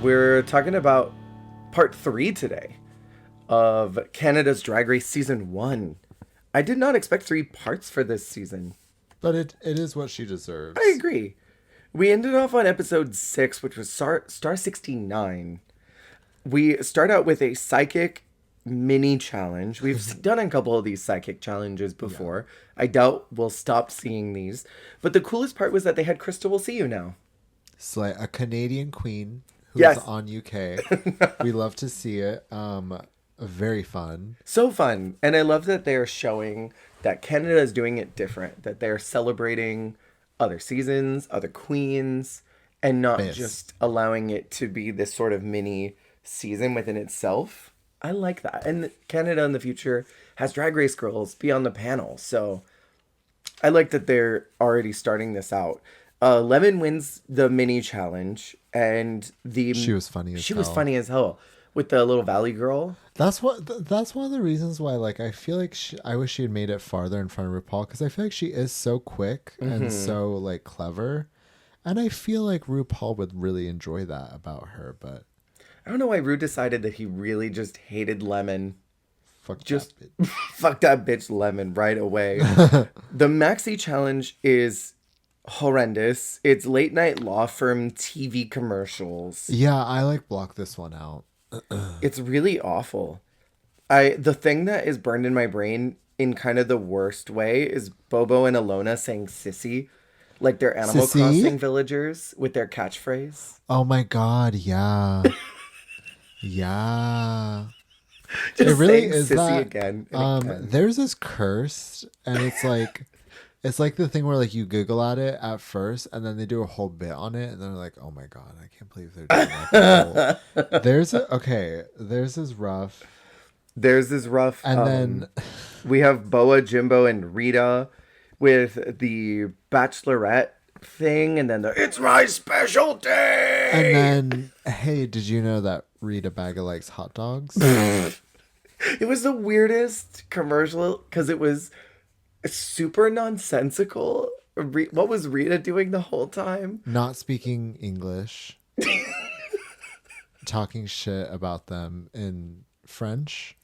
We're talking about part 3 today of Canada's Drag Race Season 1. I did not expect 3 parts for this season. But it is what she deserves. I agree. We ended off on episode 6, which was Star 69. We start out with a psychic mini challenge. We've done a couple of these psychic challenges before. Yeah. I doubt we'll stop seeing these. But the coolest part was that they had Crystal Will See You now. It's like a Canadian queen who's on UK. We love to see it. Very fun. So fun. And I love that they're showing that Canada is doing it different. That they're celebrating other seasons, other queens, and not just allowing it to be this sort of mini season within itself. I like that. And Canada in the future has Drag Race girls be on the panel. So I like that they're already starting this out. Lemon wins the mini challenge, and she was funny as hell with the little valley girl. That's one of the reasons why, like, I feel like I wish she had made it farther in front of RuPaul, because I feel like she is so quick and so like clever, and I feel like RuPaul would really enjoy that about her. But I don't know why Ru decided that he really just hated Lemon. Fuck that bitch Lemon right away. The maxi challenge is horrendous. It's late night law firm TV commercials. Yeah, I like block this one out. It's really awful. The thing that is burned in my brain in kind of the worst way is Bobo and Alona saying sissy, like they're Animal Crossing villagers with their catchphrase. Oh my god, yeah. Yeah. Just it really is sissy that, again. There's this curse, and it's like the thing where like you Google at it at first, and then they do a whole bit on it, and they're like, "Oh my god, I can't believe they're doing that." There's this rough, and then we have Boa, Jimbo, and Rita with the Bachelorette thing, and then it's my specialty. And then, hey, did you know that Rita Baga likes hot dogs? It was the weirdest commercial because it was super nonsensical. What was Rita doing the whole time? Not speaking English. Talking shit about them in French.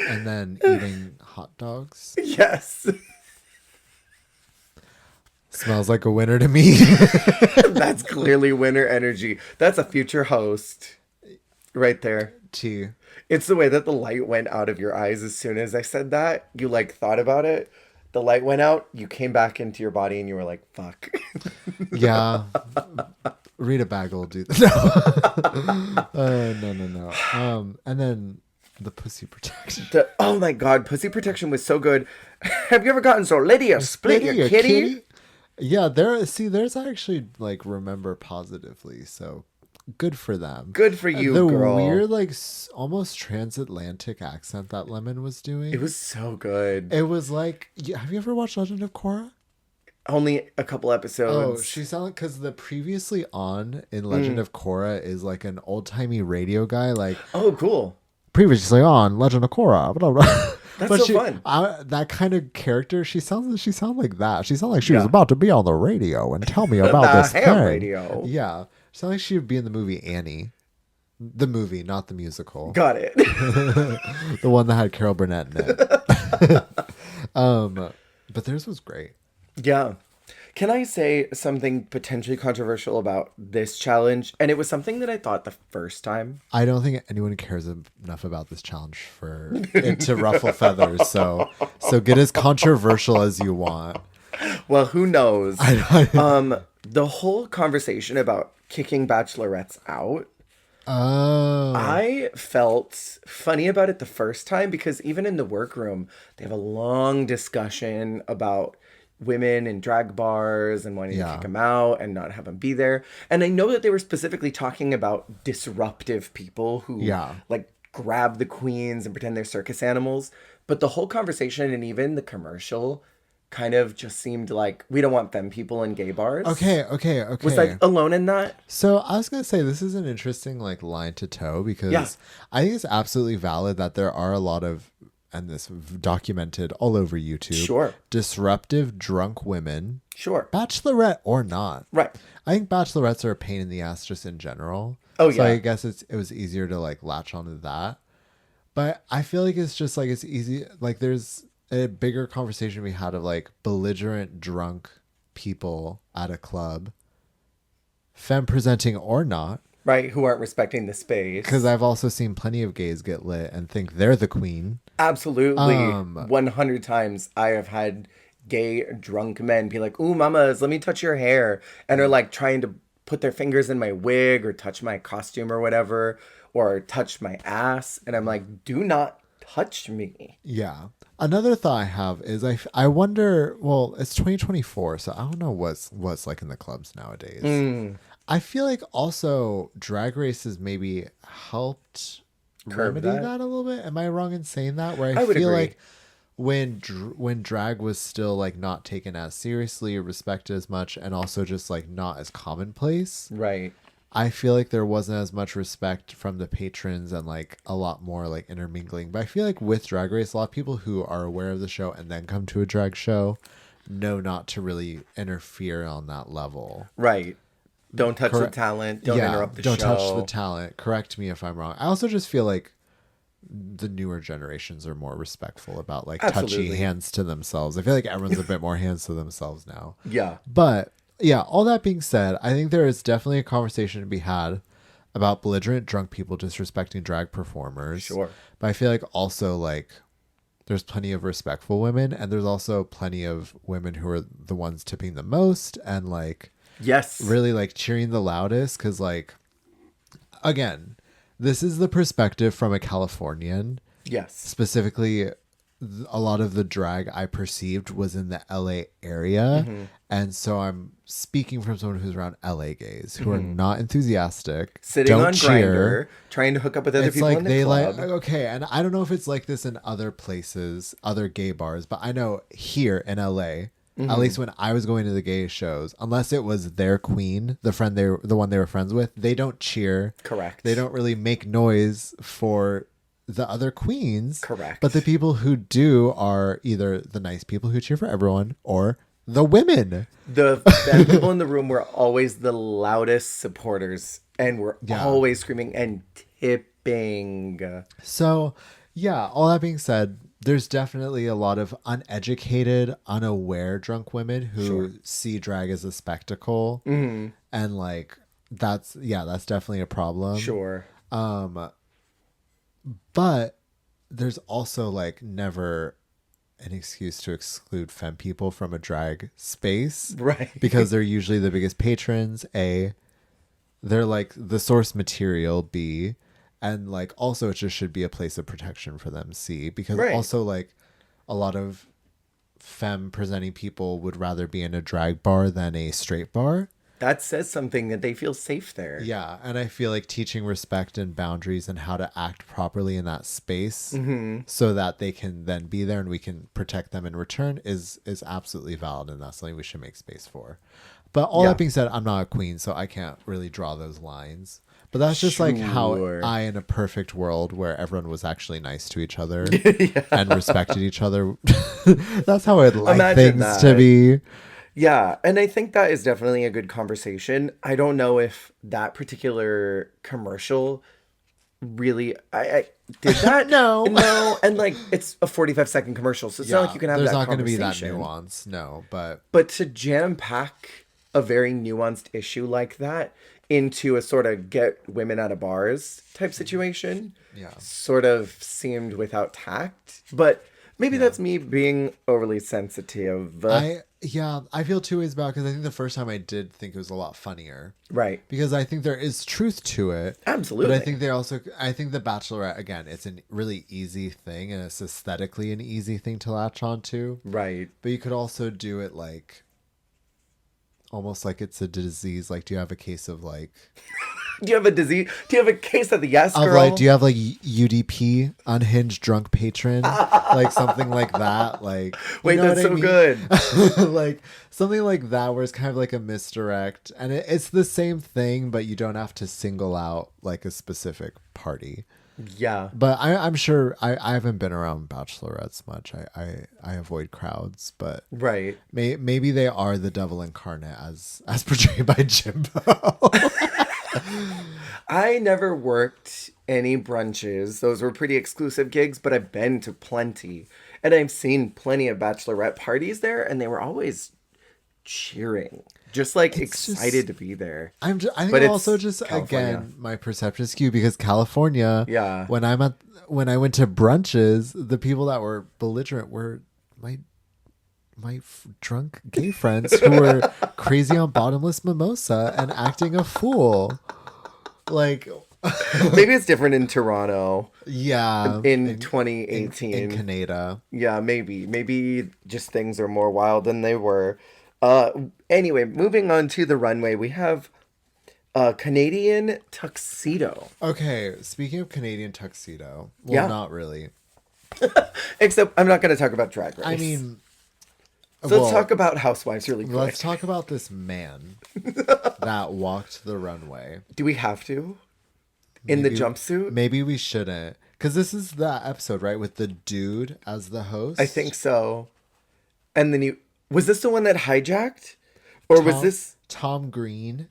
And then eating hot dogs. Yes. Smells like a winner to me. That's clearly winner energy. That's a future host right there. T. It's the way that the light went out of your eyes as soon as I said that. You like thought about it. The light went out. You came back into your body and you were like, fuck. Yeah. Rita Bag will do that. No. And then the pussy protection. Oh my god, pussy protection was so good. Have you ever gotten so Litty or split your kitty? Yeah, there's actually like remember positively, so good for them. Good for you, girl. The weird like almost transatlantic accent that Lemon was doing. It was so good. It was like, have you ever watched Legend of Korra? Only a couple episodes. Oh, she sounded, because the previously on in Legend of Korra is like an old timey radio guy, like, oh, cool. Previously on Legend of Korra, blah, blah. That's fun. That kind of character, she sounds like that. She sounds like she was about to be on the radio and tell me about this thing. Radio. Yeah, she sounds like she would be in the movie Annie, the movie, not the musical. Got it. The one that had Carol Burnett in it. But theirs was great. Yeah. Can I say something potentially controversial about this challenge? And it was something that I thought the first time. I don't think anyone cares enough about this challenge for it to ruffle feathers. So get as controversial as you want. Well, who knows? The whole conversation about kicking bachelorettes out. Oh. I felt funny about it the first time because even in the workroom, they have a long discussion about women in drag bars and wanting to kick them out and not have them be there. And I know that they were specifically talking about disruptive people who like grab the queens and pretend they're circus animals. But the whole conversation and even the commercial kind of just seemed like we don't want them people in gay bars. Okay. Was like alone in that. So I was gonna say this is an interesting like line to toe because I think it's absolutely valid that there are a lot of and this documented all over YouTube. Sure. Disruptive drunk women. Sure. Bachelorette or not. Right. I think bachelorettes are a pain in the ass just in general. Oh, so yeah. I guess it was easier to like latch onto that. But I feel like it's just like it's easy. Like there's a bigger conversation we had of like belligerent drunk people at a club, femme presenting or not. Right, who aren't respecting the space. Because I've also seen plenty of gays get lit and think they're the queen. Absolutely. 100 times I have had gay drunk men be like, "Ooh, mamas, let me touch your hair." And are like trying to put their fingers in my wig or touch my costume or whatever, or touch my ass. And I'm like, do not touch me. Yeah. Another thought I have is I wonder, well, it's 2024, so I don't know what's like in the clubs nowadays. I feel like also Drag Race has maybe helped remedy that a little bit. Am I wrong in saying that? Where I feel agree. like when drag was still like not taken as seriously or respected as much, and also just like not as commonplace. Right. I feel like there wasn't as much respect from the patrons and like a lot more like intermingling. But I feel like with Drag Race, a lot of people who are aware of the show and then come to a drag show know not to really interfere on that level. Right. Don't touch the talent. Don't interrupt the show. Don't touch the talent. Correct me if I'm wrong. I also just feel like the newer generations are more respectful about like touchy hands to themselves. I feel like everyone's a bit more hands to themselves now. Yeah. But yeah, all that being said, I think there is definitely a conversation to be had about belligerent drunk people disrespecting drag performers. Sure. But I feel like also like there's plenty of respectful women, and there's also plenty of women who are the ones tipping the most and like yes, really like cheering the loudest. Because like, again, this is the perspective from a Californian. Yes. Specifically, a lot of the drag I perceived was in the LA area. And so I'm speaking from someone who's around LA gays who are not enthusiastic, sitting don't on cheer, Grindr, trying to hook up with other it's people like in the they club. like okay, and I don't know if it's like this in other places, other gay bars, but I know here in LA, at least when I was going to the gay shows, unless it was their queen, the one they were friends with, they don't cheer. Correct. They don't really make noise for the other queens. Correct. But the people who do are either the nice people who cheer for everyone or the women. The people in the room were always the loudest supporters and were always screaming and tipping. So, yeah, all that being said, there's definitely a lot of uneducated, unaware drunk women who see drag as a spectacle. And like, that's definitely a problem. Sure. But there's also like never an excuse to exclude femme people from a drag space. Right. Because they're usually the biggest patrons. A, they're like the source material. B, and like also it just should be a place of protection for them. C, because also like a lot of femme presenting people would rather be in a drag bar than a straight bar. That says something that they feel safe there. Yeah, and I feel like teaching respect and boundaries and how to act properly in that space so that they can then be there and we can protect them in return is absolutely valid, and that's something we should make space for. But all that being said, I'm not a queen, so I can't really draw those lines. But that's just like how I, in a perfect world where everyone was actually nice to each other and respected each other, that's how I'd like things to be. Yeah, and I think that is definitely a good conversation. I don't know if that particular commercial really I did that. No, and like it's a 45-second commercial, so it's not like you can have that conversation. There's not going to be that nuance, no. But to jam pack a very nuanced issue like that into a sort of get women out of bars type situation, sort of seemed without tact. But maybe that's me being overly sensitive. I feel two ways about it, because I think the first time I did think it was a lot funnier. Right. Because I think there is truth to it. Absolutely. But I think The Bachelorette, again, it's a really easy thing, and it's aesthetically an easy thing to latch onto. Right. But you could also do it like, almost like it's a disease. Like, do you have a case of like... Do you have a disease? Do you have a case of the yes girl? Like, do you have like UDP, unhinged drunk patron, like something like that? Like, wait, that's so good. Like something like that, where it's kind of like a misdirect, and it's the same thing, but you don't have to single out like a specific party. Yeah. But I'm sure I haven't been around bachelorettes much. I avoid crowds, but Right. maybe they are the devil incarnate as portrayed by Jimbo. I never worked any brunches. Those were pretty exclusive gigs, but I've been to plenty. And I've seen plenty of bachelorette parties there, and they were always cheering. Just like It's just- excited to be there. I think But I'm it's also just California. again my perception is skewed because California. Yeah. When I went to brunches, the people that were belligerent were my drunk gay friends who were crazy on bottomless mimosa and acting a fool. Like, Maybe it's different in Toronto yeah, in 2018. in Canada. Yeah, maybe. Maybe just things are more wild than they were. Anyway, moving on to the runway, we have a Canadian tuxedo. Okay, speaking of Canadian tuxedo, well, Yeah. not really. Except I'm not going to talk about Drag Race. I mean, so let's talk about Housewives really quick. let's talk about this man that walked the runway. Do we have to? In the Maybe- jumpsuit? Maybe we shouldn't. Because this is that episode, right? With the dude as the host. I think so. And then was this the one that hijacked? Or was this Tom Green?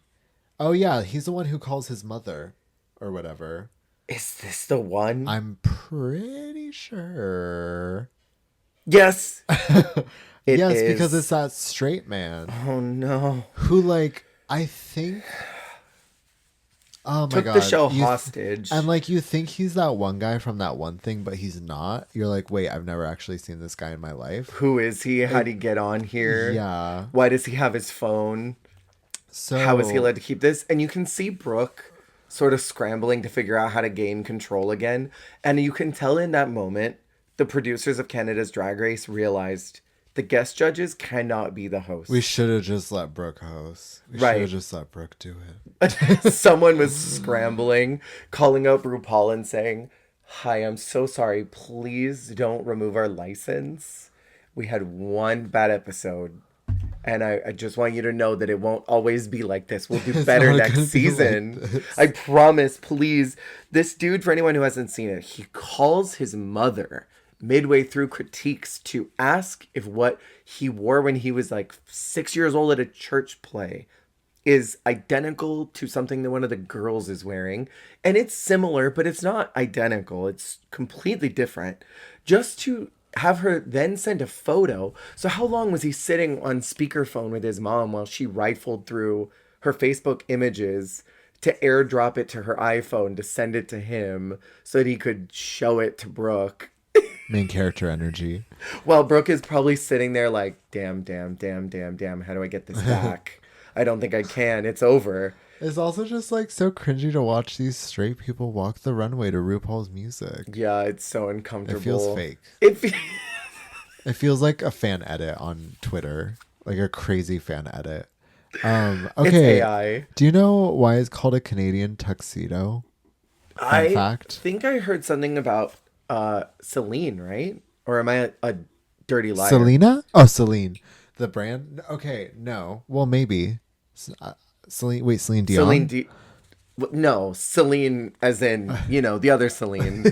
Oh, yeah. He's the one who calls his mother or whatever. is this the one? I'm pretty sure. Yes. It Yes, is. because it's that straight man Oh no. who, like, I think. Oh my Took God. the show You hostage. And like you think he's that one guy from that one thing, but he's not. You're like, wait, I've never actually seen this guy in my life. Who is he? How'd he get on here? Yeah. Why does he have his phone? So How is he allowed to keep this? And you can see Brooke sort of scrambling to figure out how to gain control again. And you can tell in that moment, the producers of Canada's Drag Race realized the guest judges cannot be the hosts. We should have just let Brooke host. We Right. should have just let Brooke do it. Someone was scrambling, calling up RuPaul and saying, "Hi, I'm so sorry. Please don't remove our license. We had one bad episode. And I just want you to know that it won't always be like this. We'll do better not next gonna be like season. this." I promise, please." This dude, for anyone who hasn't seen it, he calls his mother midway through critiques to ask if what he wore when he was like 6 years old at a church play is identical to something that one of the girls is wearing. And it's similar, but it's not identical. It's completely different. Just to have her then send a photo. So how long was he sitting on speakerphone with his mom while she rifled through her Facebook images to airdrop it to her iPhone to send it to him so that he could show it to Brooke? Main character energy. Well, Brooke is probably sitting there like, damn, how do I get this back? I don't think I can. It's over. It's also just like so cringy to watch these straight people walk the runway to RuPaul's music. Yeah, it's so uncomfortable. It feels fake. It fe- It feels like a fan edit on Twitter, like a crazy fan edit. Okay. It's AI. Do you know why it's called a Canadian tuxedo? I fact. think I heard something about Celine, right? Or am I a dirty liar? Selena? Oh, Celine. The brand? Okay, no. Well, maybe. Celine. Wait, Celine Dion? No, Celine as in, the other Celine.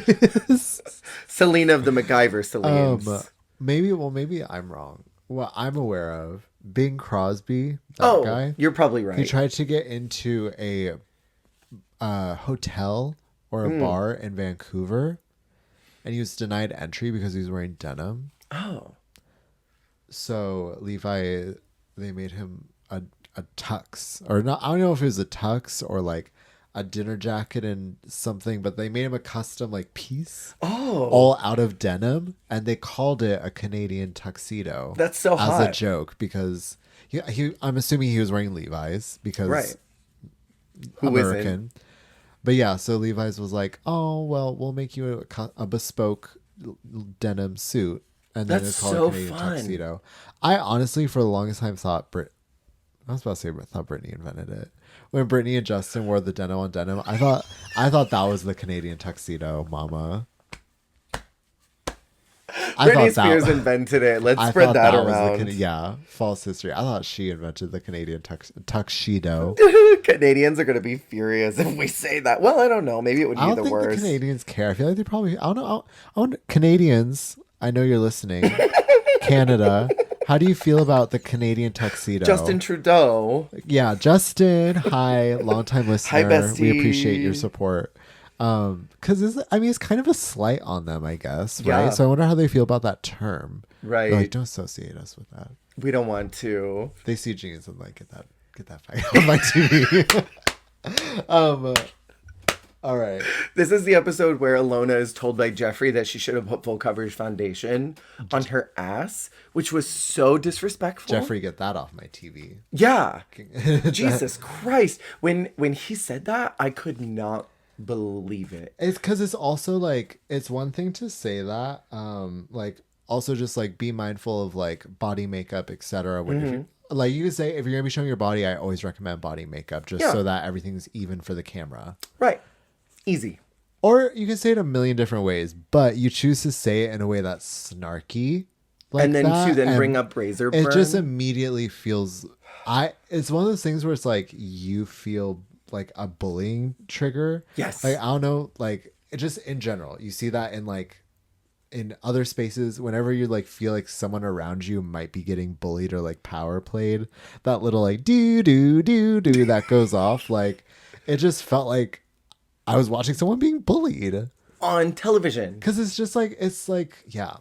Celine of the MacGyver Celines. Maybe I'm wrong. What I'm aware of, Bing Crosby, that guy. You're probably right. He tried to get into a hotel or a bar in Vancouver, and he was denied entry because he was wearing denim. Oh. So Levi, they made him a tux, or not. I don't know if it was a tux or like a dinner jacket and something, but they made him a custom like piece, all out of denim, and they called it a Canadian tuxedo. That's so hot. As a joke because I'm assuming he was wearing Levi's because Right. Who American. isn't? But yeah, so Levi's was like, "Oh well, we'll make you a bespoke denim suit." And then That's it's called so a Canadian fun. tuxedo. I honestly, for the longest time, thought I was about to say, I thought Britney invented it. When Britney and Justin wore the denim on denim, I thought that was the Canadian tuxedo, mama. Britney Spears invented it. Let's spread that around. False history. I thought she invented the Canadian tuxedo. Canadians are going to be furious if we say that. Well, I don't know. Maybe it would be the worst. I don't think the Canadians care. I feel like they probably... I don't know. Canadians, I know you're listening. Canada, how do you feel about the Canadian tuxedo? Justin Trudeau. Yeah, Justin. Hi, longtime listener. Hi, bestie. We appreciate your support. Because it's kind of a slight on them, I guess, right? Yeah. So I wonder how they feel about that term. Right. They're like, don't associate us with that. We don't want to. They see jeans and like, get that fight on my TV. All right. This is the episode where Alona is told by Jeffrey that she should have put full coverage foundation on her ass, which was so disrespectful. Jeffrey, get that off my TV. Yeah. Jesus Christ. When he said that, I could not believe it. It's because it's also like, it's one thing to say that, like also just like be mindful of like body makeup, etc. Like you could say, if you're gonna be showing your body, I always recommend body makeup just so that everything's even for the camera. Right. Easy. Or you can say it a million different ways, but you choose to say it in a way that's snarky. Like and then that, to then bring up razor burn. It just immediately feels it's one of those things where it's like you feel like a bullying trigger. Yes. Like I don't know, like it just in general. You see that in like in other spaces, whenever you like feel like someone around you might be getting bullied or like power played, that little like do that goes off. Like it just felt like I was watching someone being bullied on television. Because it's like, yeah,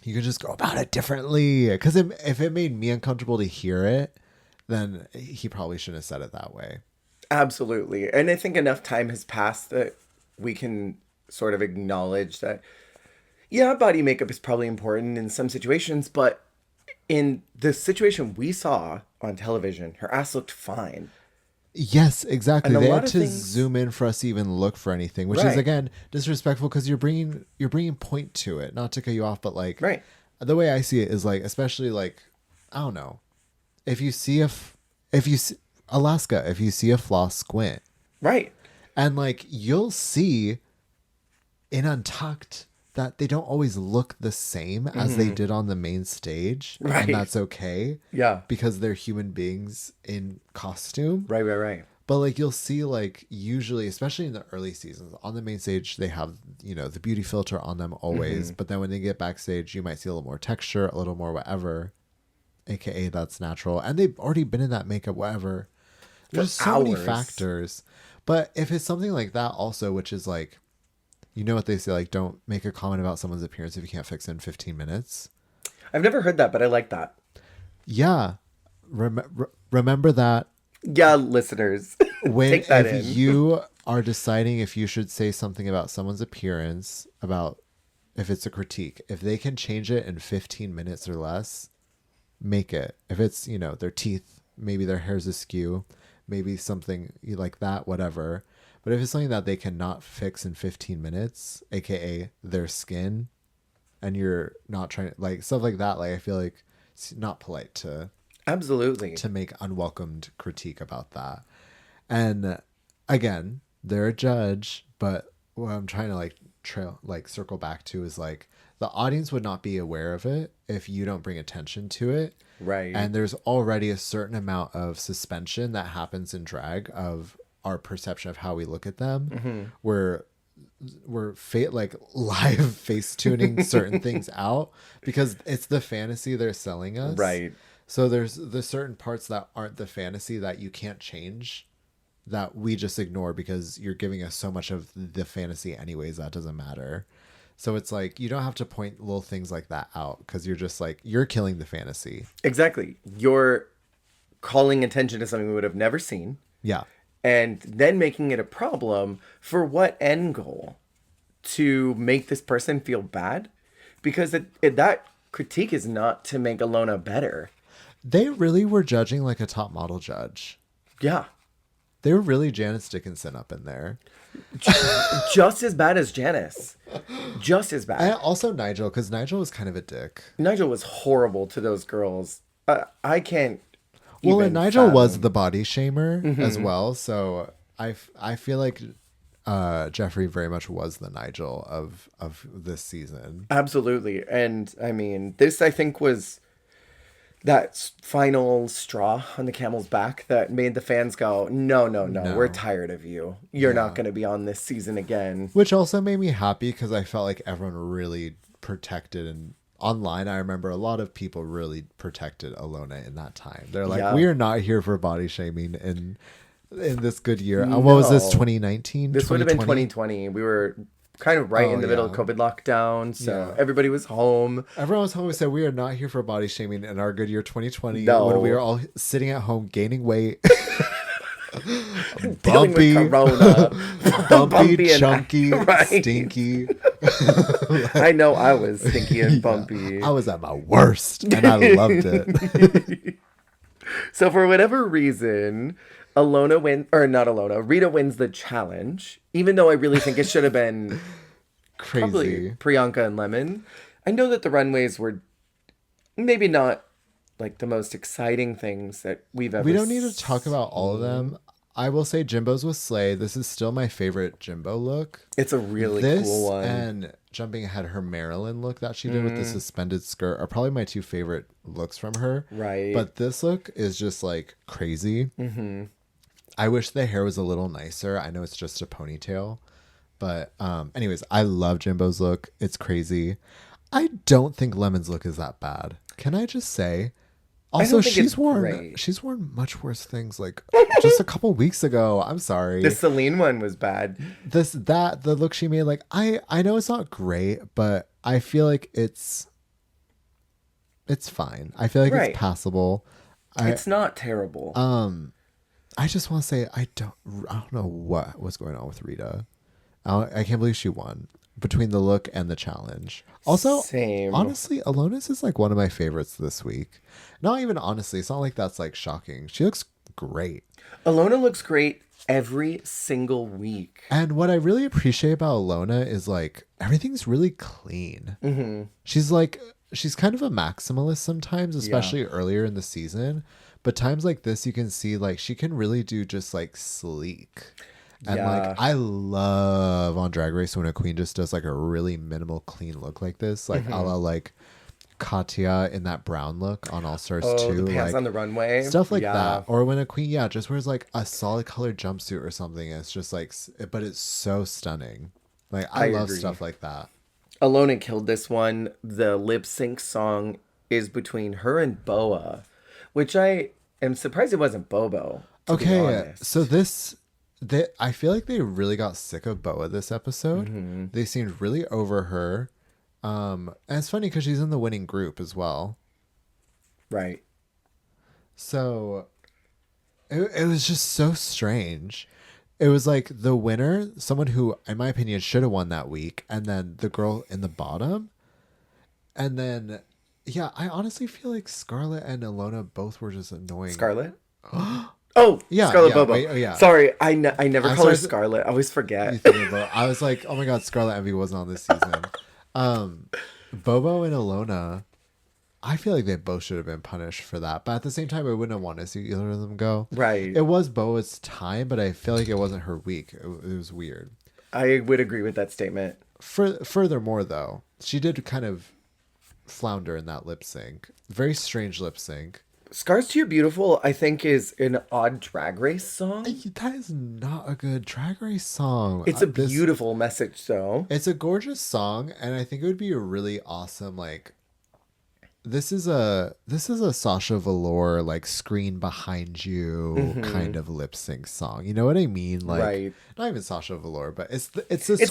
you could just go about it differently. Because if it made me uncomfortable to hear it, then he probably shouldn't have said it that way. Absolutely. And I think enough time has passed that we can sort of acknowledge that, yeah, body makeup is probably important in some situations, but in the situation we saw on television, her ass looked fine. Yes, exactly. They had to zoom in for us to even look for anything, which is again disrespectful because you're bringing point to it. Not to cut you off, but like the way I see it is like, especially like I don't know, if you see Alaska, if you see a floss, squint, right, and like you'll see in Untucked that they don't always look the same as they did on the main stage. Right. And that's okay. Yeah. Because they're human beings in costume. Right. But like you'll see like usually, especially in the early seasons, on the main stage, they have, the beauty filter on them always. But then when they get backstage, you might see a little more texture, a little more whatever. AKA that's natural. And they've already been in that makeup, whatever. There's so many factors. But if it's something like that also, which is like, you know what they say, like, don't make a comment about someone's appearance if you can't fix it in 15 minutes. I've never heard that, but I like that. Yeah. Remember that. Yeah, listeners. Take that in. If you are deciding if you should say something about someone's appearance, about if it's a critique, if they can change it in 15 minutes or less, make it. If it's, their teeth, maybe their hair's askew, maybe something like that, whatever. But if it's something that they cannot fix in 15 minutes, aka their skin, and you're not trying to, like, stuff like that, like, I feel like it's not polite to make unwelcomed critique about that. And again, they're a judge, but what I'm trying to circle back to is like the audience would not be aware of it if you don't bring attention to it. Right. And there's already a certain amount of suspension that happens in drag of our perception of how we look at them. We're live face tuning certain things out because it's the fantasy they're selling us. Right. So there's the certain parts that aren't the fantasy that you can't change, that we just ignore because you're giving us so much of the fantasy anyways, that doesn't matter. So it's like, you don't have to point little things like that out because you're just like, you're killing the fantasy. Exactly. You're calling attention to something we would have never seen. Yeah. And then making it a problem for what end goal? To make this person feel bad? Because that critique is not to make Alona better. They really were judging like a top model judge. Yeah. They were really Janice Dickinson up in there. Just as bad as Janice. Just as bad. And also Nigel, because Nigel was kind of a dick. Nigel was horrible to those girls. I can't. Well, and Nigel was the body shamer as well. So I feel like Jeffrey very much was the Nigel of this season. Absolutely. And I mean, this I think was that final straw on the camel's back that made the fans go, no, we're tired of you. You're not going to be on this season again. Which also made me happy because I felt like everyone really protected, and online I remember a lot of people really protected Alona in that time. They're like, we are not here for body shaming in this good year. What was this, 2019? This would have been 2020. We were kind of right in the middle of COVID lockdown, so everybody was home. Everyone was home. We said, we are not here for body shaming in our good year 2020 when we were all sitting at home gaining weight. Bumpy, corona. bumpy, chunky, stinky. I know I was stinky and bumpy. I was at my worst, and I loved it. So for whatever reason, Rita wins the challenge, even though I really think it should have been probably Priyanka and Lemon. I know that the runways were maybe not like the most exciting things that we've ever seen. We don't need to talk about all of them. I will say Jimbo's was slay. This is still my favorite Jimbo look. It's a really cool one. And jumping ahead, her Marilyn look that she did with the suspended skirt are probably my two favorite looks from her. Right. But this look is just like crazy. Mm-hmm. I wish the hair was a little nicer. I know it's just a ponytail. But anyways, I love Jimbo's look. It's crazy. I don't think Lemon's look is that bad. Can I just say? Also, she's worn much worse things like just a couple weeks ago. I'm sorry. The Celine one was bad. The look she made, like I know it's not great, but I feel like it's fine. I feel like it's passable. It's not terrible. I just want to say I don't know what was going on with Rita. I can't believe she won between the look and the challenge. Also, honestly, Alonis is like one of my favorites this week. Not even honestly, it's not like that's like shocking. She looks great. Alona looks great every single week. And what I really appreciate about Alona is like everything's really clean. Mm-hmm. She's kind of a maximalist sometimes, especially earlier in the season. But times like this, you can see like she can really do just like sleek. And like I love on Drag Race when a queen just does like a really minimal clean look like this, like a la like Katya in that brown look on All Stars 2, the pants like on the runway, stuff like that. Or when a queen just wears like a solid colored jumpsuit or something, and it's just like, but it's so stunning. Like I love agree. Stuff like that. Alona killed this one. The lip sync song is between her and Boa, which I am surprised it wasn't Bobo. Okay, so I feel like they really got sick of Boa this episode. Mm-hmm. They seemed really over her. And it's funny because she's in the winning group as well. Right. So it was just so strange. It was like the winner, someone who, in my opinion, should have won that week, and then the girl in the bottom. And then, I honestly feel like Scarlett and Alona both were just annoying. Scarlett? Oh, yeah, Scarlett Bobo. Wait, Sorry, I never call her Scarlett. I always forget. I was like, oh my god, Scarlett Envy wasn't on this season. Bobo and Alona, I feel like they both should have been punished for that. But at the same time, I wouldn't want to see either of them go. Right. It was Boa's time, but I feel like it wasn't her week. It was weird. I would agree with that statement. Furthermore, though, she did kind of flounder in that lip sync. Very strange lip sync. Scars to Your Beautiful, I think, is an odd Drag Race song. That is not a good Drag Race song. It's a beautiful message, though. It's a gorgeous song, and I think it would be a really awesome, like, this is a Sasha Velour, like, screen behind you kind of lip sync song. You know what I mean? Like, right. Not even Sasha Velour, but it's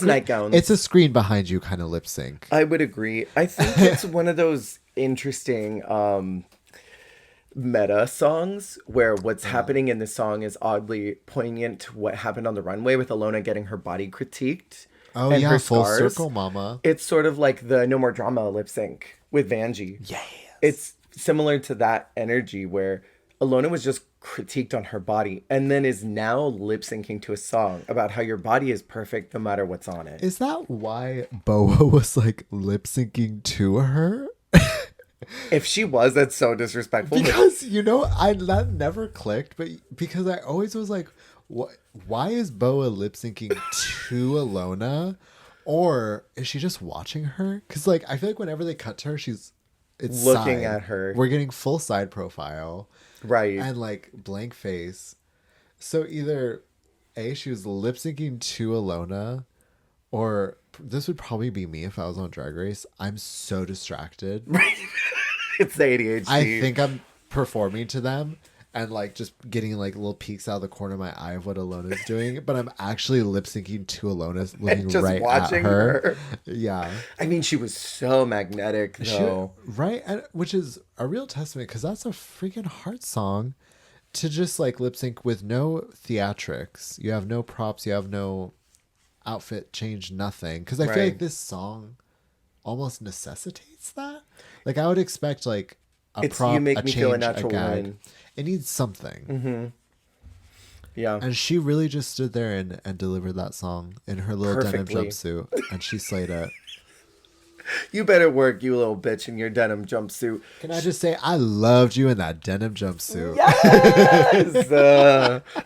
nightgowns. It's a screen behind you kind of lip sync. I would agree. I think it's one of those interesting meta songs where what's happening in the song is oddly poignant to what happened on the runway with Alona getting her body critiqued. Oh, and her full circle, mama. It's sort of like the No More Drama lip sync with Vanjie. Yes. It's similar to that energy where Alona was just critiqued on her body and then is now lip syncing to a song about how your body is perfect no matter what's on it. Is that why Boa was like lip syncing to her? If she was, that's so disrespectful. Because, that never clicked, but because I always was like, Why is Boa lip syncing to Alona? Or is she just watching her? Because, like, I feel like whenever they cut to her, it's Looking side. at her. We're getting full side profile. Right. And, like, blank face. So either, A, she was lip syncing to Alona, or this would probably be me if I was on Drag Race. I'm so distracted. Right. It's the ADHD. I think I'm performing to them and like just getting like little peeks out of the corner of my eye of what Alona's doing, but I'm actually lip syncing to Alona looking just right watching at her. Yeah. I mean, she was so magnetic, though. Right? And, which is a real testament because that's a freaking heart song to just like lip sync with no theatrics. You have no props, you have no outfit change, nothing. Because I feel like this song almost necessitates that. Like I would expect like a prop, you make a me change, feel a natural gag. woman. It needs something. Mm-hmm. Yeah. And she really just stood there and delivered that song in her little denim jumpsuit, and she slayed it. You better work, you little bitch, in your denim jumpsuit. Can I just say, I loved you in that denim jumpsuit. Yes!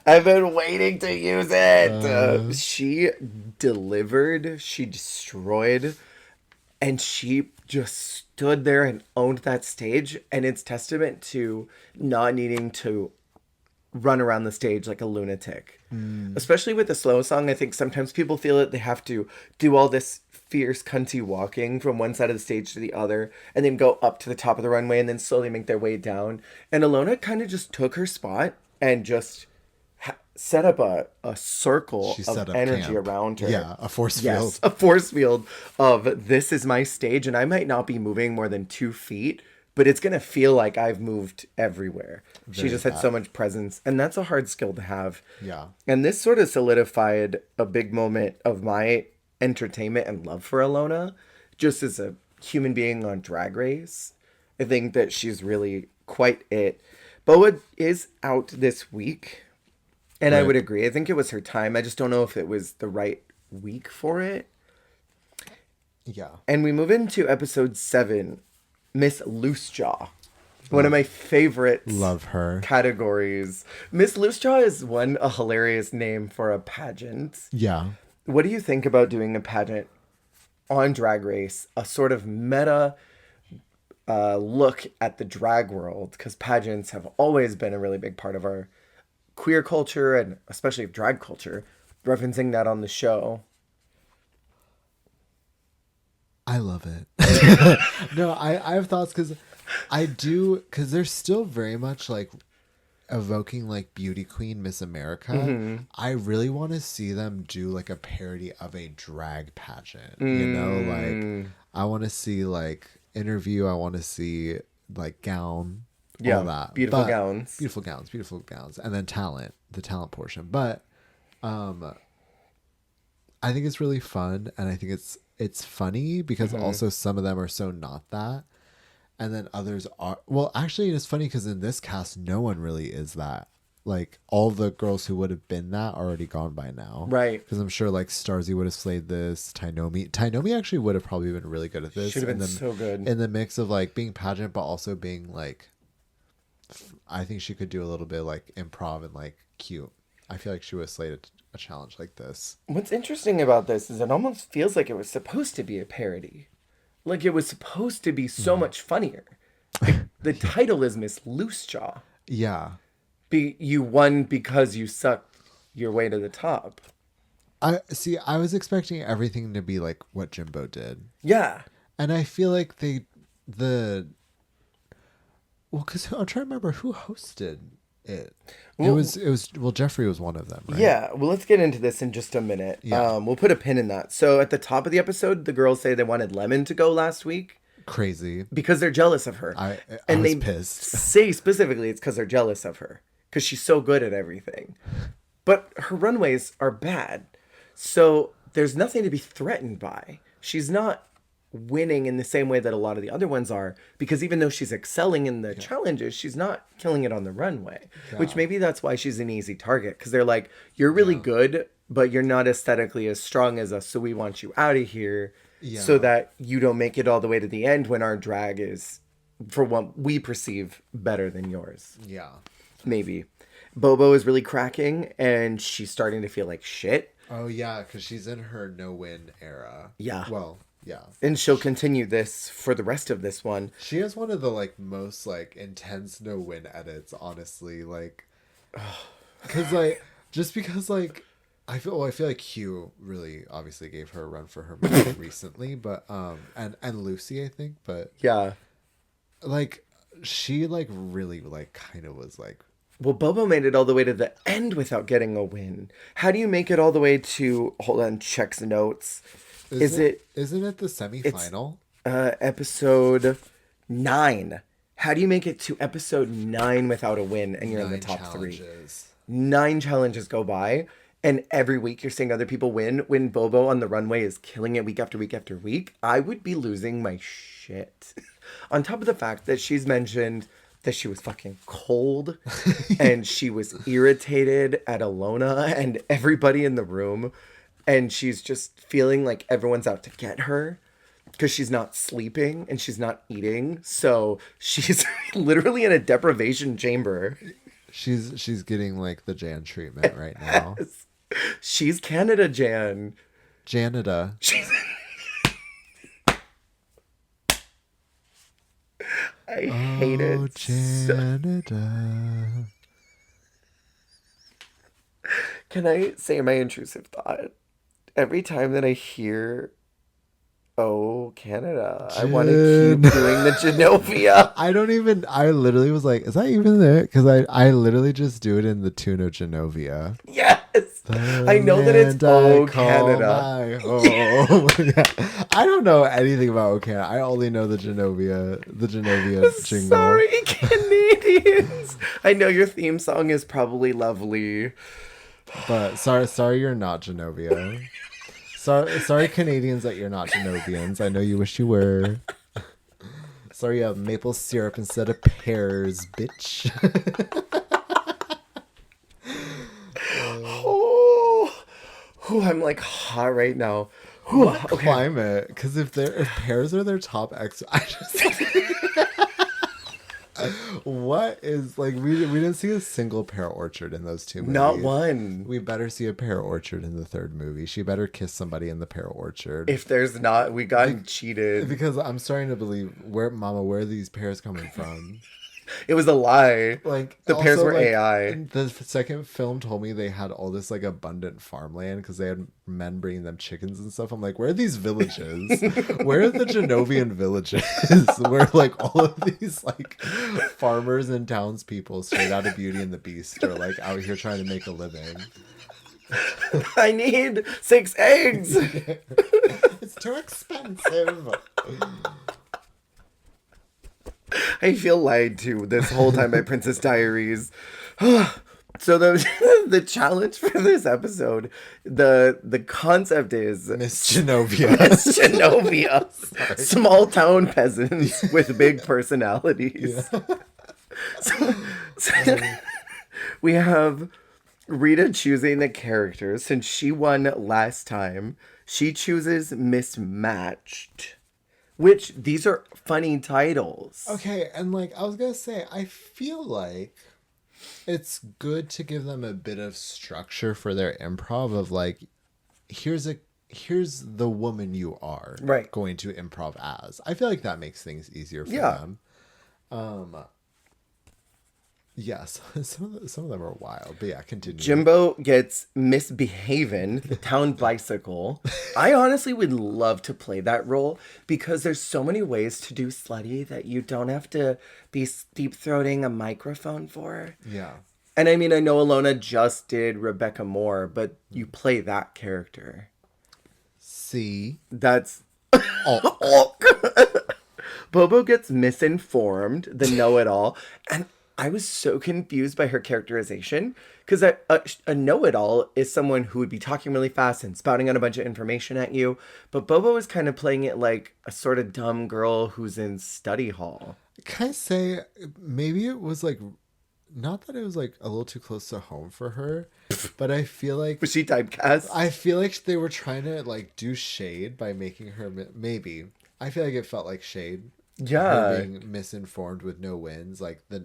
I've been waiting to use it. She delivered, she destroyed, and she just stood there and owned that stage. And it's testament to not needing to run around the stage like a lunatic. Especially with the slow song, I think sometimes people feel that they have to do all this fierce cunty walking from one side of the stage to the other and then go up to the top of the runway and then slowly make their way down. And Alona kind of just took her spot and just set up a circle of energy camp around her. Yeah, a force field. Yes, a force field of this is my stage and I might not be moving more than 2 feet, but it's going to feel like I've moved everywhere. She just had so much presence, and that's a hard skill to have. Yeah. And this sort of solidified a big moment of my entertainment and love for Alona, just as a human being on Drag Race. I think that she's really quite it. Boa is out this week, and I would agree. I think it was her time. I just don't know if it was the right week for it. Yeah. And we move into episode 7, Miss Loosejaw. One of my favorite categories. Miss Loosejaw is a hilarious name for a pageant. Yeah. What do you think about doing a pageant on Drag Race? A sort of meta look at the drag world, because pageants have always been a really big part of our queer culture and especially drag culture. Referencing that on the show. I love it. No, I have thoughts because they're still very much like evoking like beauty queen Miss America. Mm-hmm. I really want to see them do like a parody of a drag pageant. You know, like I want to see like interview. I want to see like gown. All that. Beautiful gowns, and then the talent portion. But I think it's really fun, and I think it's funny because also some of them are so not that. And then others are... Well, actually, it's funny because in this cast, no one really is that. Like, all the girls who would have been that are already gone by now. Right. Because I'm sure, like, Starzy would have slayed this. Tainomi actually would have probably been really good at this. Should have been so good. In the mix of, like, being pageant, but also being, like... I think she could do a little bit, like, improv and, like, cute. I feel like she would have slayed a challenge like this. What's interesting about this is it almost feels like it was supposed to be a parody. Like it was supposed to be so much funnier. The title is Miss Loosejaw. Yeah. You won because you sucked your way to the top. I was expecting everything to be like what Jimbo did. Yeah. And I feel like because I'm trying to remember who hosted it. Well, it was Jeffrey was one of them, right? Yeah, well, let's get into this in just a minute. Yeah. We'll put a pin in that. So at the top of the episode, the girls say they wanted Lemon to go last week. Crazy. Because they're jealous of her. I was pissed. Say specifically it's because they're jealous of her. Because she's so good at everything. But her runways are bad. So there's nothing to be threatened by. She's not winning in the same way that a lot of the other ones are, because even though she's excelling in the challenges, she's not killing it on the runway, which maybe that's why she's an easy target, because they're like, you're really good, but you're not aesthetically as strong as us, so we want you out of here so that you don't make it all the way to the end when our drag is, for what we perceive, better than yours. Yeah. Maybe. Bobo is really cracking and she's starting to feel like shit. Oh yeah, because she's in her no-win era. Yeah. Well, yeah. And she'll continue this for the rest of this one. She has one of the like most like intense no-win edits, honestly. Like, because like just because like I feel like Hugh really obviously gave her a run for her money recently, but and Lucy I think, but Yeah. like she like really like kind of was like. Well, Bobo made it all the way to the end without getting a win. How do you make it all the way to, hold on, checks notes. Isn't it the semifinal? Episode 9. How do you make it to episode 9 without a win and you're in the top 3? 9 challenges go by and every week you're seeing other people win when Bobo on the runway is killing it week after week after week. I would be losing my shit. On top of the fact that she's mentioned that she was fucking cold and she was irritated at Alona and everybody in the room. And she's just feeling like everyone's out to get her because she's not sleeping and she's not eating. So she's literally in a deprivation chamber. She's getting like the Jan treatment right now. She's Canada Jan. Janita. She's... I hate it. Janita. Can I say my intrusive thought? Every time that I hear, oh, Canada, I want to keep doing the Genovia. I literally was like, is that even there? Because I literally just do it in the tune of Genovia. Yes. I know that it's Oh Canada. Yeah. I don't know anything about Oh Canada. I only know the Genovia jingle. Sorry, Canadians. I know your theme song is probably lovely. But sorry you're not Genovia. Sorry Canadians that you're not Genovians. I know you wish you were. Sorry you have maple syrup instead of pears, bitch. I'm like hot right now. What climate? Because if pears are their top I just what is like we didn't see a single pear orchard in those 2 movies. Not one. We better see a pear orchard in the 3rd movie. She better kiss somebody in the pear orchard. If there's not, we got cheated. Because I'm starting to believe where are these pears coming from? It was a lie. Like the pears were like, AI. The second film told me they had all this like abundant farmland because they had men bringing them chickens and stuff. I'm like, where are these villages? Where are the Genovian villages? Where like all of these like farmers and townspeople straight out of Beauty and the Beast are like out here trying to make a living. I need 6 eggs. It's too expensive. I feel lied to this whole time by Princess Diaries. So the challenge for this episode, the concept is Miss Genovia. Miss Genovia. Small town peasants with big personalities. Yeah. So we have Rita choosing the characters. Since she won last time, she chooses Mismatched. Which, these are funny titles. Okay, and like, I was gonna say, I feel like it's good to give them a bit of structure for their improv of like, here's the woman you are going to improv as. I feel like that makes things easier for them. Yes, some of them are wild, but yeah, continue. Jimbo gets Misbehavin', the town bicycle. I honestly would love to play that role because there's so many ways to do slutty that you don't have to be deep-throating a microphone for. Yeah. And I mean, I know Alona just did Rebecca Moore, but you play that character. See? That's... Bobo gets misinformed, the know-it-all, and I was so confused by her characterization because a know-it-all is someone who would be talking really fast and spouting out a bunch of information at you. But Bobo is kind of playing it like a sort of dumb girl who's in study hall. Can I say maybe it was like, not that it was like a little too close to home for her, but I feel like... Was she typecast? I feel like they were trying to like do shade by making her... Maybe. I feel like it felt like shade. Yeah. Her being misinformed with no wins. Like I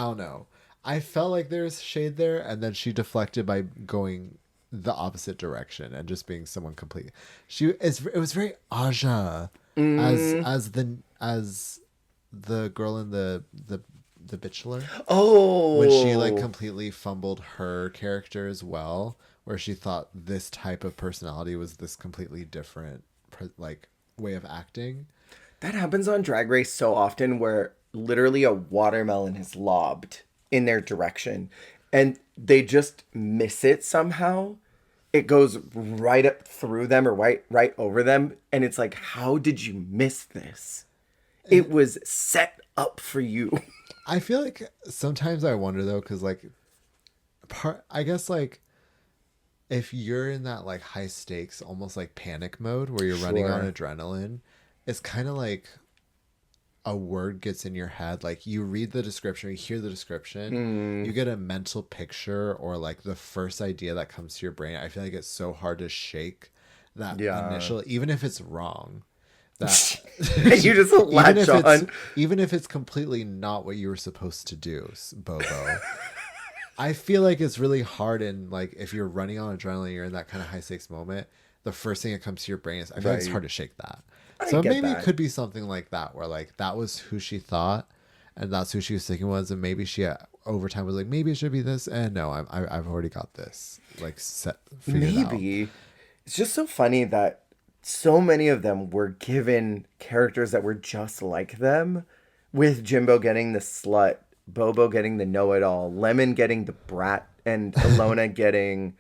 don't know. I felt like there's shade there, and then she deflected by going the opposite direction and just being someone completely. It was very Aja as the girl in the Bachelor. Oh, When she like completely fumbled her character as well, where she thought this type of personality was this completely different like way of acting. that happens on Drag Race so often where literally a watermelon is lobbed in their direction and they just miss it somehow. It goes right up through them or right over them. And it's like, how did you miss this? It was set up for you. I feel like sometimes I wonder though, because like I guess like if you're in that like high stakes, almost like panic mode where you're running on adrenaline, it's kind of like a word gets in your head. Like you read the description, you hear the description, you get a mental picture or like the first idea that comes to your brain. I feel like it's so hard to shake that initial, even if it's wrong. That you just latch on. Even if it's completely not what you were supposed to do, Bobo. I feel like it's really hard in like if you're running on adrenaline, you're in that kind of high stakes moment. The first thing that comes to your brain is I feel like it's hard to shake that. So maybe it could be something like that, where like that was who she thought, and that's who she was thinking was, and maybe she over time was like, maybe it should be this, and no, I've already got this like set. Maybe out. It's just so funny that so many of them were given characters that were just like them, with Jimbo getting the slut, Bobo getting the know-it-all, Lemon getting the brat, and Alona getting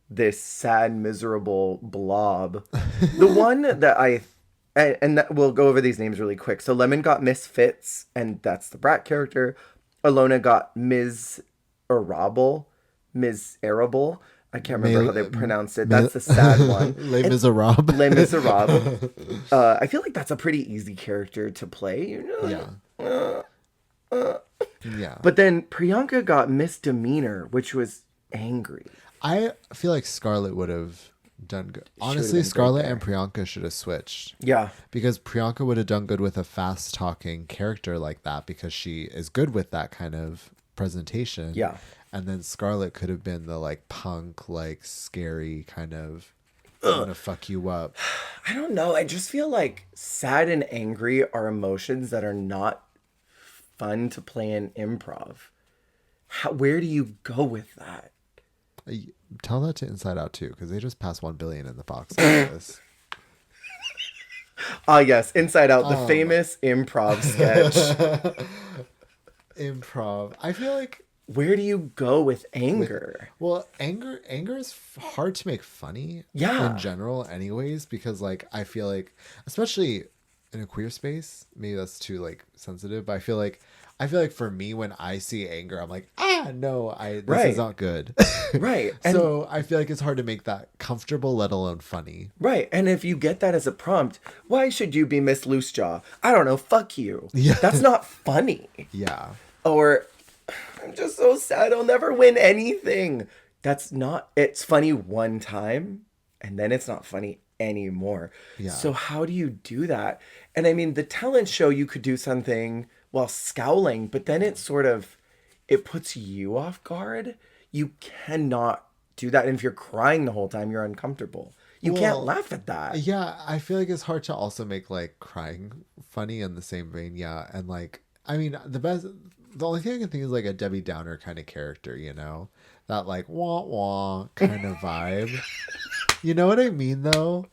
this sad, miserable blob. The one that and that, we'll go over these names really quick. So Lemon got Miss Fitz, and that's the brat character. Alona got Ms. Arable. I can't remember how they pronounced it. That's the sad one. Les Miserables. Les Miserables. I feel like that's a pretty easy character to play. You know? Yeah. Yeah. But then Priyanka got Misdemeanor, which was angry. I feel like Scarlett would have done good. Honestly, Scarlett and Priyanka should have switched. Yeah. Because Priyanka would have done good with a fast-talking character like that because she is good with that kind of presentation. Yeah. And then Scarlett could have been the like punk, like scary kind of I'm gonna fuck you up. I don't know. I just feel like sad and angry are emotions that are not fun to play in improv. Where do you go with that? Tell that to Inside Out too, because they just passed 1 billion in the box office. Yes, Inside Out, the famous improv sketch. Improv. I feel like. Where do you go with anger? Anger is hard to make funny. Yeah. In general, anyways, because like I feel like, especially in a queer space, maybe that's too like sensitive, but I feel like for me when I see anger, I'm like, no, this is not good. Right. So I feel like it's hard to make that comfortable, let alone funny. Right. And if you get that as a prompt, why should you be Miss Loosejaw? I don't know. Fuck you. Yeah. That's not funny. Yeah. Or I'm just so sad I'll never win anything. It's funny one time and then it's not funny anymore. Yeah. So how do you do that? And I mean, the talent show, you could do something while scowling, but then it puts you off guard. You cannot do that. And if you're crying the whole time, you're uncomfortable. You can't laugh at that. Yeah. I feel like it's hard to also make like crying funny in the same vein. Yeah. And like, I mean, the only thing I can think is like a Debbie Downer kind of character, you know, that like wah wah kind of vibe. You know what I mean, though?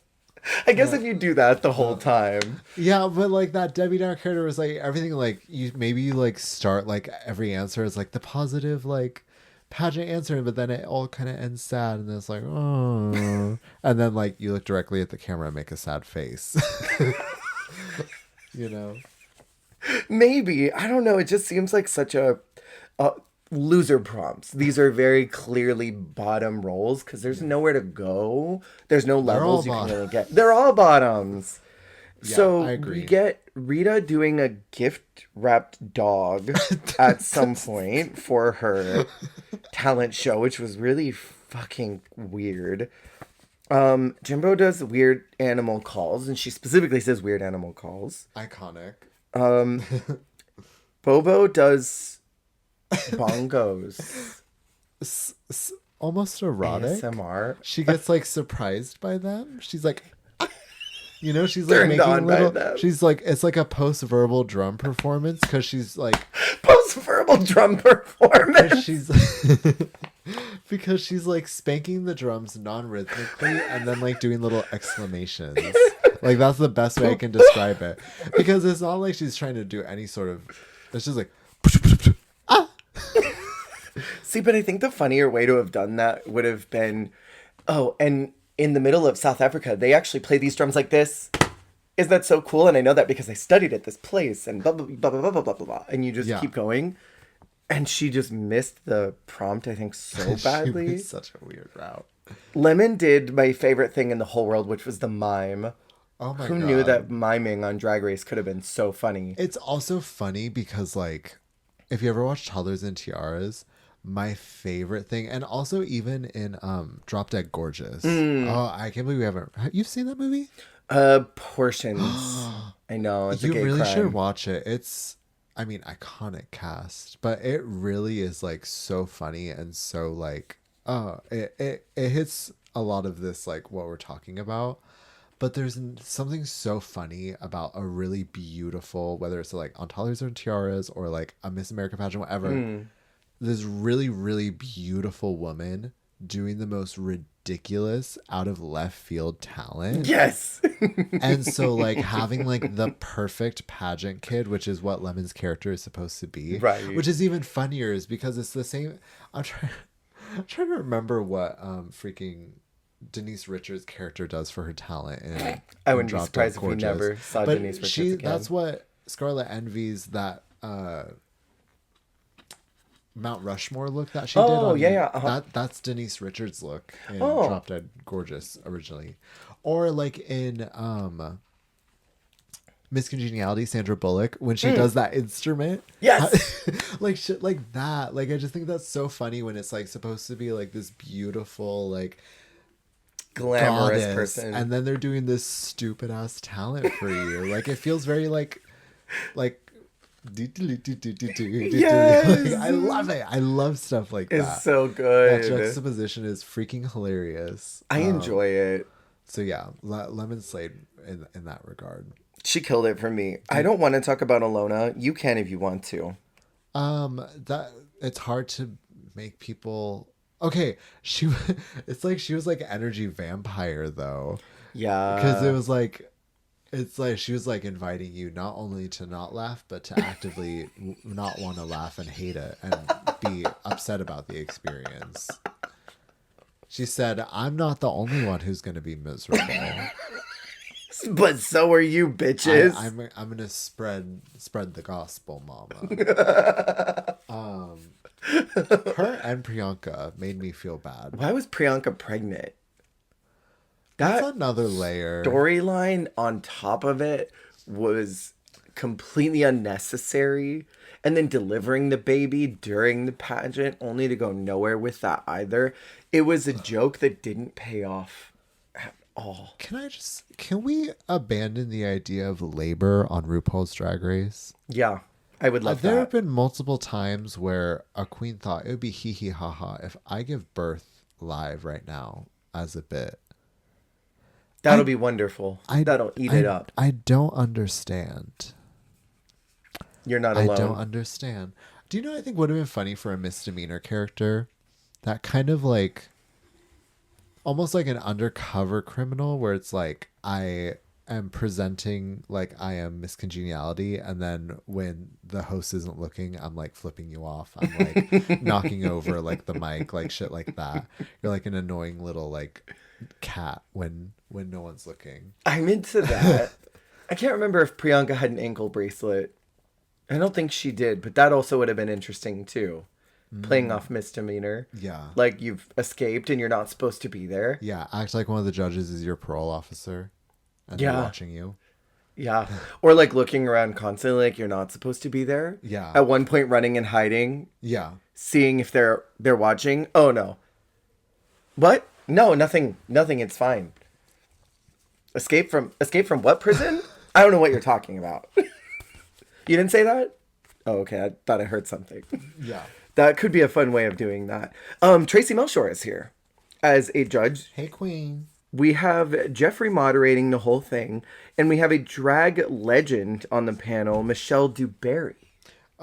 I guess if you do that the whole time. Yeah, but like that Debbie Downer character was like everything like you like start like every answer is like the positive like pageant answer, but then it all kind of ends sad and then it's like, oh. And then like you look directly at the camera and make a sad face. You know? Maybe. I don't know. It just seems like such a loser prompts. These are very clearly bottom roles because there's nowhere to go. There's no levels you can really get. They're all bottoms. Yeah, so I agree. We get Rita doing a gift wrapped dog at some point for her talent show, which was really fucking weird. Jimbo does weird animal calls, and she specifically says weird animal calls. Iconic. Bobo does Bongos. Almost erotic. ASMR. She gets like surprised by them. She's like, you know, she's like Turned making on by little. them. She's like, it's like a post-verbal drum performance because she's like, Post-verbal drum performance. she's because she's like spanking the drums non-rhythmically and then like doing little exclamations. Like that's the best way I can describe it, because it's not like she's trying to do any sort of. It's just like. See, but I think the funnier way to have done that would have been, oh, and in the middle of South Africa, they actually play these drums like this. Isn't that so cool? And I know that because I studied at this place and blah, blah, blah, blah, blah, blah, blah, blah. And you just keep going. And she just missed the prompt, I think, so badly. She was such a weird route. Lemon did my favorite thing in the whole world, which was the mime. Oh my God. Who knew that miming on Drag Race could have been so funny? It's also funny because, like, if you ever watch Toddlers and Tiaras, my favorite thing, and also even in Drop Dead Gorgeous. Oh, I can't believe we haven't. You've seen that movie? Portions. I know. It's a gay really crime. should watch it. It's, I mean, iconic cast, but it really is like so funny and so like, it hits a lot of this like what we're talking about. But there's something so funny about a really beautiful, whether it's like on Toddlers and Tiaras or like a Miss America pageant, whatever. This really, really beautiful woman doing the most ridiculous out of left field talent. Yes. And so like having like the perfect pageant kid, which is what Lemon's character is supposed to be. Right. Which is even funnier is because it's the same. I'm trying to remember what freaking Denise Richards' character does for her talent in I wouldn't be Drop surprised Dead if we Gorgeous. never saw But Denise Richards again. That's what Scarlett envies, that Mount Rushmore look that she did. Oh, yeah. That's Denise Richards' look in Oh. Drop Dead Gorgeous originally. Or like in Miss Congeniality, Sandra Bullock, when she does that instrument. Yes. Like shit like that. Like I just think that's so funny when it's like supposed to be like this beautiful like Glamorous goddess, person. and then they're doing this stupid ass talent for you. Like it feels very like Yes. like, I love it. I love stuff like that. It's so good. That juxtaposition is freaking hilarious. I enjoy it. So yeah, Lemon slayed in that regard. She killed it for me. I don't want to talk about Alona. You can if you want to. That it's hard to make people. Okay, it's like she was like energy vampire though. Yeah. Because it was like, it's like she was like inviting you not only to not laugh, but to actively not want to laugh and hate it and be upset about the experience. She said, "I'm not the only one who's going to be miserable, But so are you, bitches. I'm going to spread the gospel, mama." Her and Priyanka made me feel bad. Why was Priyanka pregnant? That's That another layer. storyline on top of it was completely unnecessary. And then delivering the baby during the pageant only to go nowhere with that either. It was a joke that didn't pay off at all. Can we abandon the idea of labor on RuPaul's Drag Race? Yeah, I would love There that. have been multiple times where a queen thought it would be hee hee ha ha if I give birth live right now as a bit. That'll be wonderful. That'll eat it up. I don't understand. You're not alone. I don't understand. Do you know what I think would have been funny for a misdemeanor character? That kind of like, almost like an undercover criminal where it's like, I am presenting like I am Miss Congeniality, and then when the host isn't looking, I'm like flipping you off. I'm like knocking over like the mic, like shit like that. You're like an annoying little like cat when no one's looking. I'm into that. I can't remember if Priyanka had an ankle bracelet. I don't think she did, but that also would have been interesting too. Playing off misdemeanor. Yeah. Like you've escaped and you're not supposed to be there. Yeah, act like one of the judges is your parole officer and they're watching you. Yeah. Or like looking around constantly like you're not supposed to be there. Yeah. At one point running and hiding. Yeah. Seeing if they're watching. Oh no. What? No, nothing, it's fine. Escape from what prison? I don't know what you're talking about. You didn't say that? Oh, okay. I thought I heard something. Yeah. That could be a fun way of doing that. Tracy Melshore is here as a judge. Hey, Queen. We have Jeffrey moderating the whole thing, and we have a drag legend on the panel, Michelle Duberry.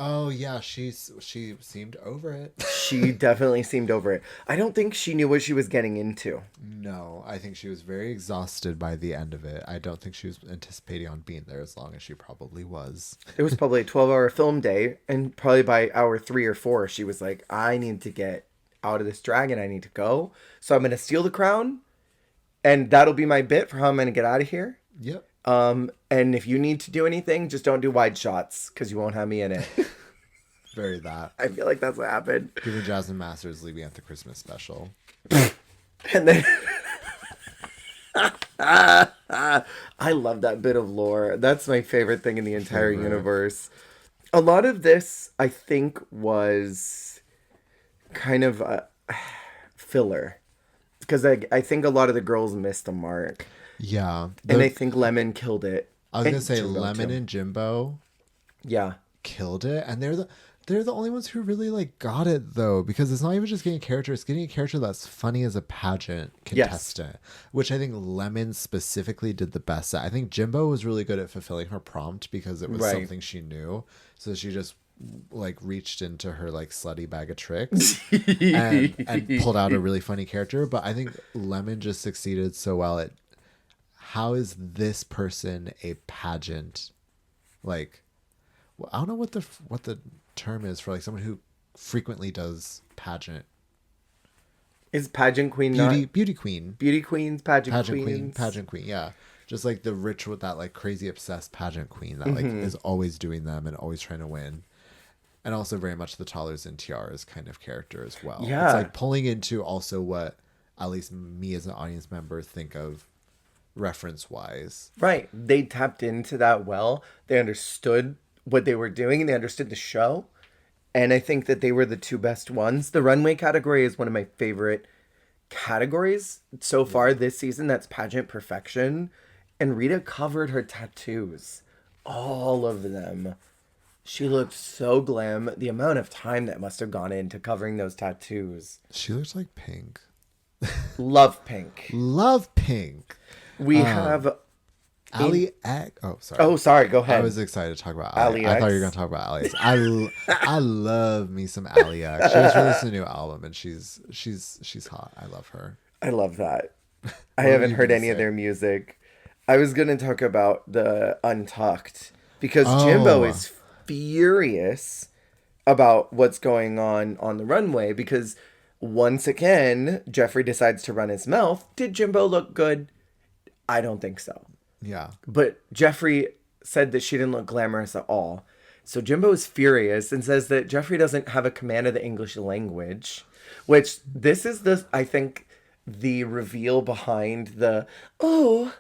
Oh yeah, she seemed over it. She definitely seemed over it. I don't think she knew what she was getting into. No, I think she was very exhausted by the end of it. I don't think she was anticipating on being there as long as she probably was. It was probably a 12-hour film day, and probably by hour 3 or 4, she was like, I need to get out of this drag and I need to go. So I'm going to steal the crown, and that'll be my bit for how I'm going to get out of here. Yep. And if you need to do anything, just don't do wide shots because you won't have me in it. Very that. I feel like that's what happened. Giving Jasmine Masters leaving at the Christmas special. And then I love that bit of lore. That's my favorite thing in the entire universe. A lot of this, I think, was kind of filler. Because I think a lot of the girls missed the mark. Yeah. And I think Lemon killed it. I was going to say Jimbo Lemon too. and Jimbo Yeah. killed it. And they're the only ones who really like got it though, because it's not even just getting a character, it's getting a character that's funny as a pageant contestant, which I think Lemon specifically did the best at. I think Jimbo was really good at fulfilling her prompt because it was something she knew. So she just like reached into her like slutty bag of tricks and pulled out a really funny character. But I think Lemon just succeeded so well at how is this person a pageant? Like, well, I don't know what the term is for like someone who frequently does pageant. Is pageant queen Beauty queen. Beauty queens, pageant Queen, pageant queen, yeah. Just like the rich with that like crazy obsessed pageant queen that like is always doing them and always trying to win. And also very much the Toddlers and Tiaras kind of character as well. Yeah. It's like pulling into also what at least me as an audience member think of reference wise. Right. They tapped into that well. They understood what they were doing and they understood the show. And I think that they were the two best ones. The runway category is one of my favorite categories so far this season. That's pageant perfection. And Rita covered her tattoos. All of them. She looked so glam. The amount of time that must have gone into covering those tattoos. She looks like pink. Love pink. Love pink. We have Ali X. Oh, sorry. Oh, sorry. Go ahead. I was excited to talk about Ali. Ali I thought X. you were going to talk about Ali X. I love me some Ali X. She just released a new album and she's hot. I love her. I love that. I What were haven't you heard gonna any of say? their music. I was going to talk about the Untucked because Jimbo is furious about what's going on the runway because once again, Jeffrey decides to run his mouth. Did Jimbo look good? I don't think so. Yeah. But Jeffrey said that she didn't look glamorous at all. So Jimbo is furious and says that Jeffrey doesn't have a command of the English language, which this is I think, the reveal behind the, well,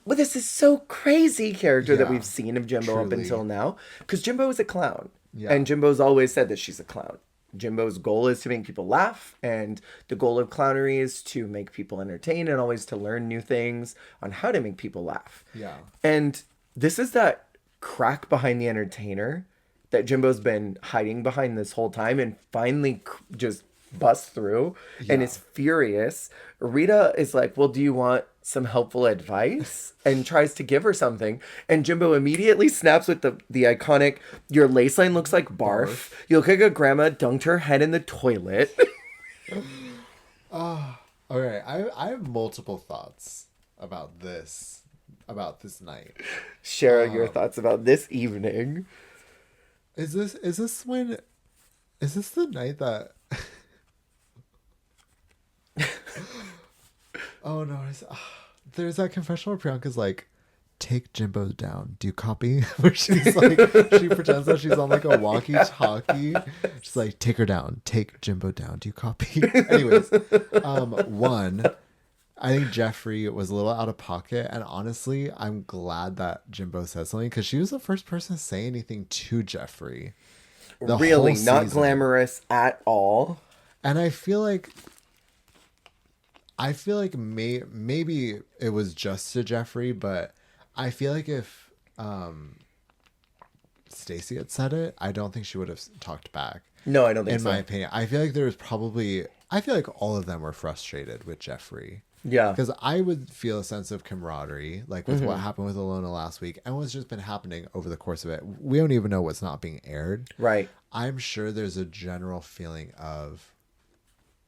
this is so crazy character that Yeah, we've seen of Jimbo up truly. until now. Because Jimbo is a clown. Yeah. And Jimbo's always said that she's a clown. Jimbo's goal is to make people laugh, and the goal of clownery is to make people entertain and always to learn new things on how to make people laugh. Yeah. And this is that crack behind the entertainer that Jimbo's been hiding behind this whole time and finally just busts through and is furious. Rita is like, well, do you want some helpful advice? And tries to give her something. And Jimbo immediately snaps with the iconic, your lace line looks like barf. You look like a grandma dunked her head in the toilet. Okay, I have multiple thoughts about this night. Share your thoughts about this evening. Is this the night that oh no, there's that confessional where Priyanka's like, take Jimbo down. Do you copy? Where she's like, she pretends that she's on like a walkie-talkie. She's like, take her down. Take Jimbo down. Do you copy? Anyways, one, I think Jeffrey was a little out of pocket, and honestly, I'm glad that Jimbo said something because she was the first person to say anything to Jeffrey. The Really whole not season. glamorous at all. And I feel like maybe it was just to Jeffrey, but I feel like if Stacey had said it, I don't think she would have talked back. No, I don't think in so. my opinion. I feel like all of them were frustrated with Jeffrey. Yeah. Because I would feel a sense of camaraderie, like with what happened with Alona last week and what's just been happening over the course of it. We don't even know what's not being aired. Right. I'm sure there's a general feeling of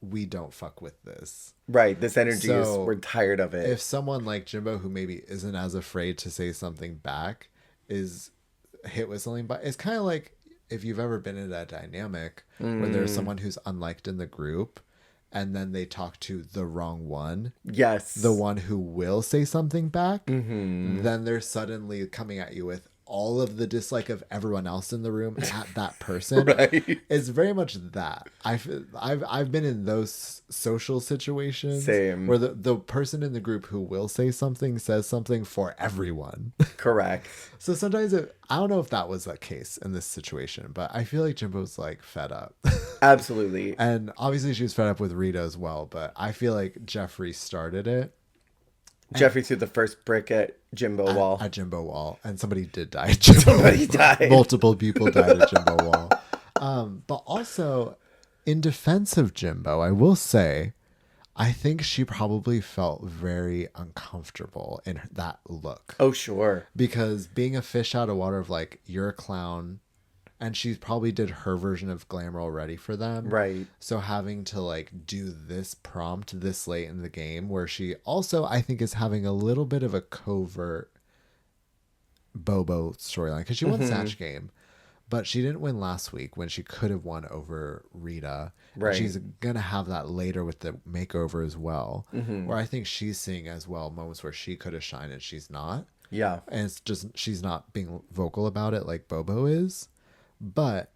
we don't fuck with this. Right. This energy is, So, we're tired of it. If someone like Jimbo, who maybe isn't as afraid to say something back, is hit with something, but it's kind of like if you've ever been in that dynamic where there's someone who's unliked in the group and then they talk to the wrong one, Yes. the one who will say something back, then they're suddenly coming at you with all of the dislike of everyone else in the room at that person. Right. It's very much that. I've been in those social situations. Same. Where the person in the group who will say something says something for everyone. Correct. So sometimes I don't know if that was the case in this situation, but I feel like Jimbo's like fed up. Absolutely. And obviously she was fed up with Rita as well, but I feel like Jeffrey started it. Jeffrey threw the first brick at Jimbo Wall. At Jimbo Wall. And somebody did die at Jimbo Somebody Wall. died. Multiple people died at Jimbo Wall. But also, in defense of Jimbo, I will say, I think she probably felt very uncomfortable in that look. Oh, sure. Because being a fish out of water of like, you're a clown, and she probably did her version of glamour already for them. Right. So having to like do this prompt this late in the game where she also, I think, is having a little bit of a covert Bobo storyline because she won Snatch Game, but she didn't win last week when she could have won over Rita. Right. And she's going to have that later with the makeover as well, where I think she's seeing as well moments where she could have shined and she's not. Yeah. And it's just, she's not being vocal about it like Bobo is. But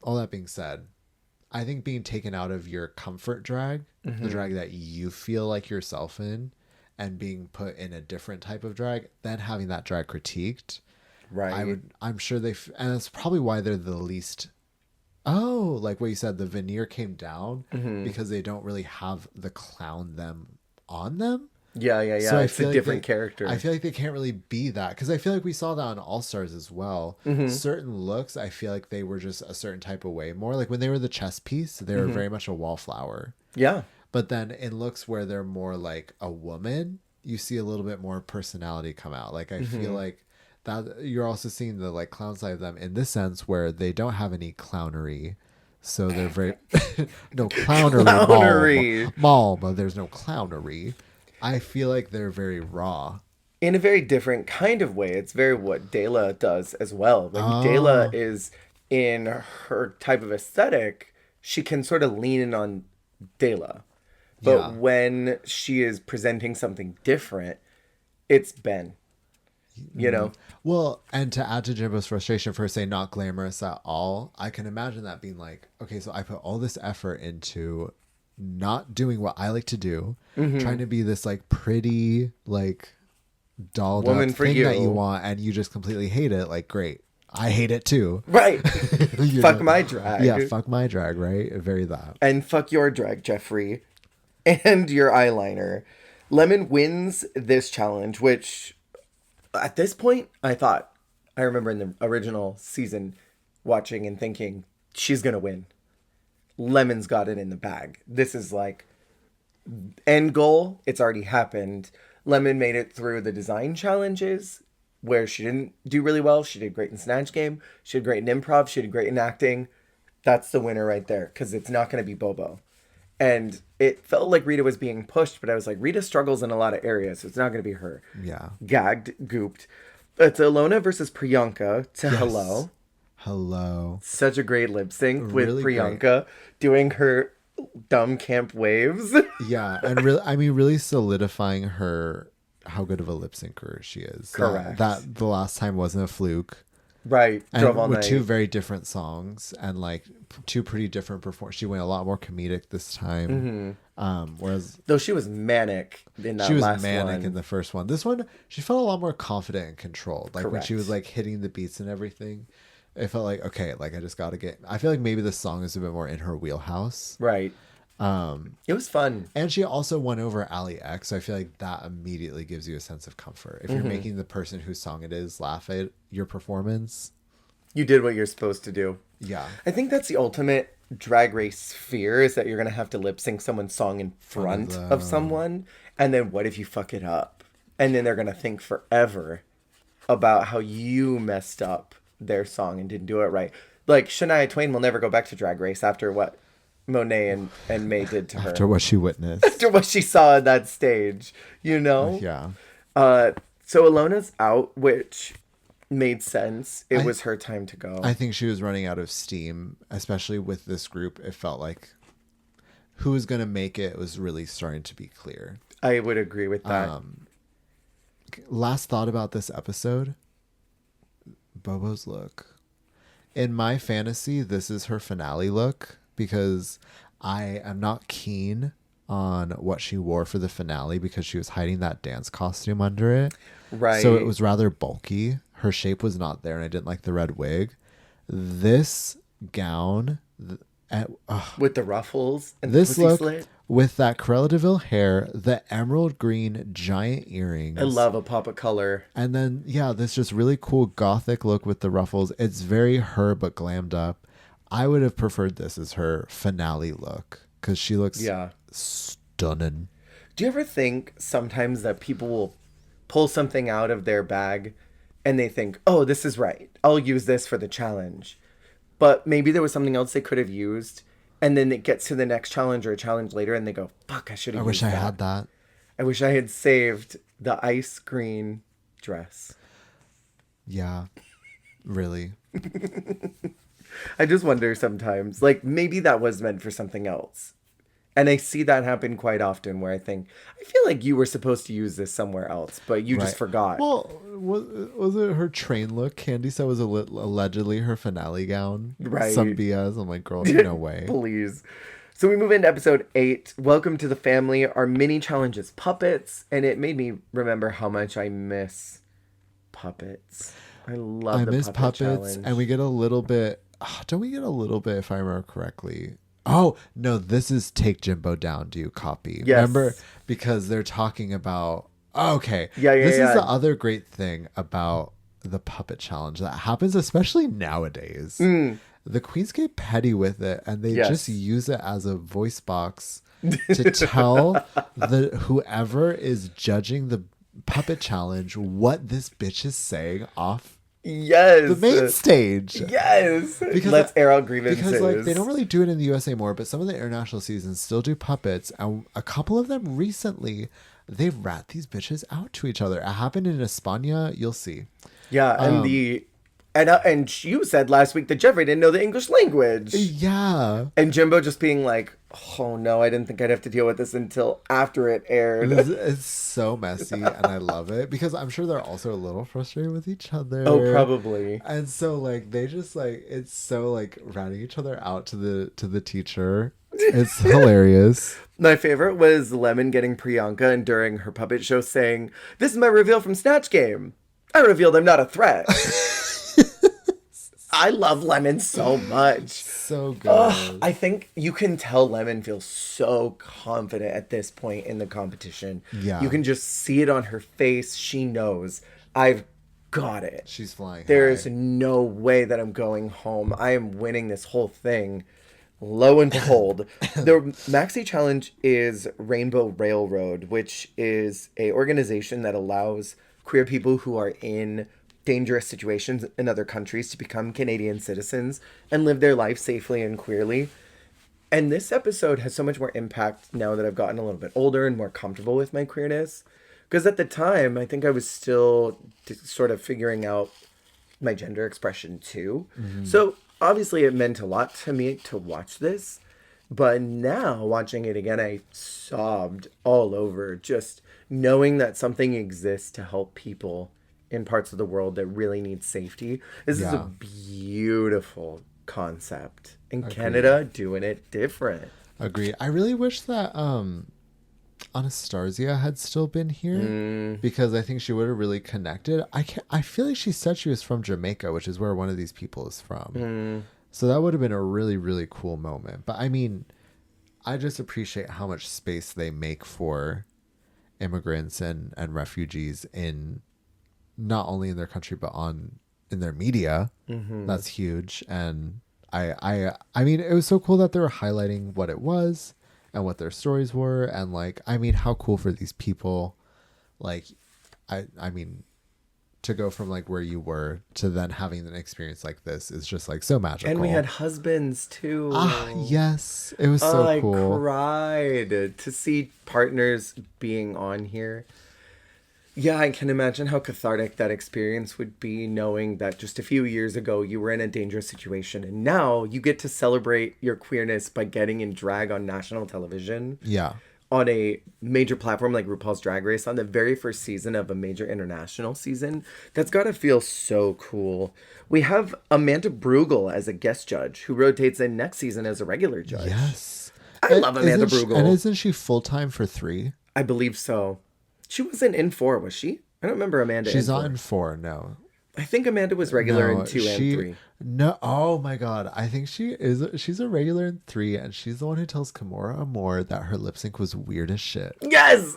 all that being said, I think being taken out of your comfort drag, the drag that you feel like yourself in, and being put in a different type of drag, then having that drag critiqued, Right. I'm sure and that's probably why they're the least. Oh, like what you said, the veneer came down because they don't really have the clown them on them. Yeah. So it's a different character. I feel like they can't really be that because I feel like we saw that on All Stars as well. Certain looks, I feel like they were just a certain type of way. More like when they were the chess piece, they were very much a wallflower. Yeah. But then in looks where they're more like a woman, you see a little bit more personality come out. Like I feel like that you're also seeing the like clown side of them in this sense where they don't have any clownery. So they're very no clownery. Mall, but there's no clownery. I feel like they're very raw. In a very different kind of way. It's very what Dela does as well. When Dela is in her type of aesthetic, she can sort of lean in on Dela. But when she is presenting something different, it's Ben. You know? Well, and to add to Jimbo's frustration for saying not glamorous at all, I can imagine that being like, okay, so I put all this effort into not doing what I like to do, trying to be this like pretty, like dolled woman up for thing you that you want, and you just completely hate it. Like, great. I hate it too. Right. Fuck my drag. Yeah, fuck my drag, right? Very that. And fuck your drag, Jeffrey. And your eyeliner. Lemon wins this challenge, which at this point, I remember in the original season watching and thinking, she's going to win. Lemon's got it in the bag. This is like end goal. It's already happened. Lemon made it through the design challenges where she didn't do really well. She did great in Snatch Game. She did great in improv. She did great in acting. That's the winner right there because it's not going to be Bobo. And it felt like Rita was being pushed, but I was like, Rita struggles in a lot of areas, so it's not going to be her. Yeah. Gagged, gooped. It's Alona versus Priyanka to Hello. Hello. Such a great lip sync with Really Priyanka doing her dumb camp waves. Yeah, and really solidifying her how good of a lip syncer she is. Correct. That the last time wasn't a fluke. Right. And Drove all with night. two very different songs and like two pretty different performances. She went a lot more comedic this time. Whereas Though she was manic in that she was last manic one. in the first one. This one, she felt a lot more confident and controlled. Like when she Correct. was like hitting the beats and everything, it felt like, okay, like I just got to I feel like maybe the song is a bit more in her wheelhouse. Right. It was fun. And she also won over Ali X, so I feel like that immediately gives you a sense of comfort. If you're making the person whose song it is laugh at your performance. You did what you're supposed to do. Yeah. I think that's the ultimate Drag Race fear is that you're going to have to lip sync someone's song in front of someone. And then what if you fuck it up? And then they're going to think forever about how you messed up their song and didn't do it right. Like Shania Twain will never go back to Drag Race after what Monet and May did to her. After what she witnessed. After what she saw on that stage, you know? Yeah. So Alona's out, which made sense. It was her time to go. I think she was running out of steam, especially with this group. It felt like who was going to make it was really starting to be clear. I would agree with that. Last thought about this episode, Bobo's look. In my fantasy, this is her finale look because I am not keen on what she wore for the finale because she was hiding that dance costume under it. Right. So it was rather bulky. Her shape was not there and I didn't like the red wig. This gown with the ruffles and this the pussy look slit. With that Cruella de Vil hair, the emerald green giant earrings. I love a pop of color. And then, yeah, this just really cool gothic look with the ruffles. It's very her, but glammed up. I would have preferred this as her finale look because she looks stunning. Do you ever think sometimes that people will pull something out of their bag and they think, oh, this is right. I'll use this for the challenge. But maybe there was something else they could have used. And then it gets to the next challenge or a challenge later and they go, fuck, I should have used that. I wish I had that. I wish I had saved the ice green dress. Yeah, really. I just wonder sometimes, like maybe that was meant for something else. And I see that happen quite often where I think, I feel like you were supposed to use this somewhere else, but you just forgot. Well, was it her train look? Candy said was allegedly her finale gown. Right. Some BS. I'm like, girl, no way. Please. So we move into episode 8. Welcome to the family. Our mini challenge is puppets. And it made me remember how much I miss puppets. I miss puppets. Challenge. And we get a little bit. Don't we get a little bit, if I remember correctly? Oh, no, this is Take Jimbo Down. Do you copy? Yes. Remember? Because they're talking about... Oh, okay. This is the other great thing about the puppet challenge that happens, especially nowadays. The queens get petty with it, and they just use it as a voice box to tell whoever is judging the puppet challenge what this bitch is saying off the main stage. Yes. Because let's air out grievances. Because like they don't really do it in the US anymore, but some of the international seasons still do puppets. And a couple of them recently, they rat these bitches out to each other. It happened in España. You'll see. Yeah. And you said last week that Jeffrey didn't know the English language. Yeah. And Jimbo just being like, oh no, I didn't think I'd have to deal with this until after it aired. It's so messy and I love it because I'm sure they're also a little frustrated with each other. Oh, probably. And so like they just like it's so like ratting each other out to the teacher. It's hilarious. My favorite was Lemon getting Priyanka and during her puppet show saying, "This is my reveal from Snatch Game. I revealed I'm not a threat." I love Lemon so much. So good. I think you can tell Lemon feels so confident at this point in the competition. Yeah. You can just see it on her face. She knows, I've got it. She's flying There high. is no way that I'm going home. I am winning this whole thing. Lo and behold, the Maxi Challenge is Rainbow Railroad, which is a organization that allows queer people who are in dangerous situations in other countries to become Canadian citizens and live their life safely and queerly. And this episode has so much more impact now that I've gotten a little bit older and more comfortable with my queerness. Because at the time, I think I was still sort of figuring out my gender expression too. Mm-hmm. So obviously it meant a lot to me to watch this. But now watching it again, I sobbed all over just knowing that something exists to help people in parts of the world that really need safety. This is a beautiful concept. In Canada, doing it different. Agreed. I really wish that Anastasia had still been here because I think she would have really connected. I feel like she said she was from Jamaica, which is where one of these people is from. So that would have been a really, really cool moment. But I mean, I just appreciate how much space they make for immigrants and refugees in not only in their country but in their media. That's huge. And I mean, it was so cool that they were highlighting what it was and what their stories were, and like, I mean, how cool for these people, like, I mean, to go from like where you were to then having an experience like this is just like so magical. And we had husbands too. Yes, it was so cool. I cried to see partners being on here. Yeah, I can imagine how cathartic that experience would be, knowing that just a few years ago you were in a dangerous situation and now you get to celebrate your queerness by getting in drag on national television. Yeah. On a major platform like RuPaul's Drag Race, on the very first season of a major international season. That's got to feel so cool. We have Amanda Brugel as a guest judge who rotates in next season as a regular judge. Yes. I love Amanda Brugel. And isn't she full-time for 3? I believe so. She wasn't in 4, was she? I don't remember Amanda She's in 4. not in 4, no. I think Amanda was regular in 2 and 3. No, oh my god. I think she's a regular in 3, and she's the one who tells Kimora Amor that her lip sync was weird as shit. Yes!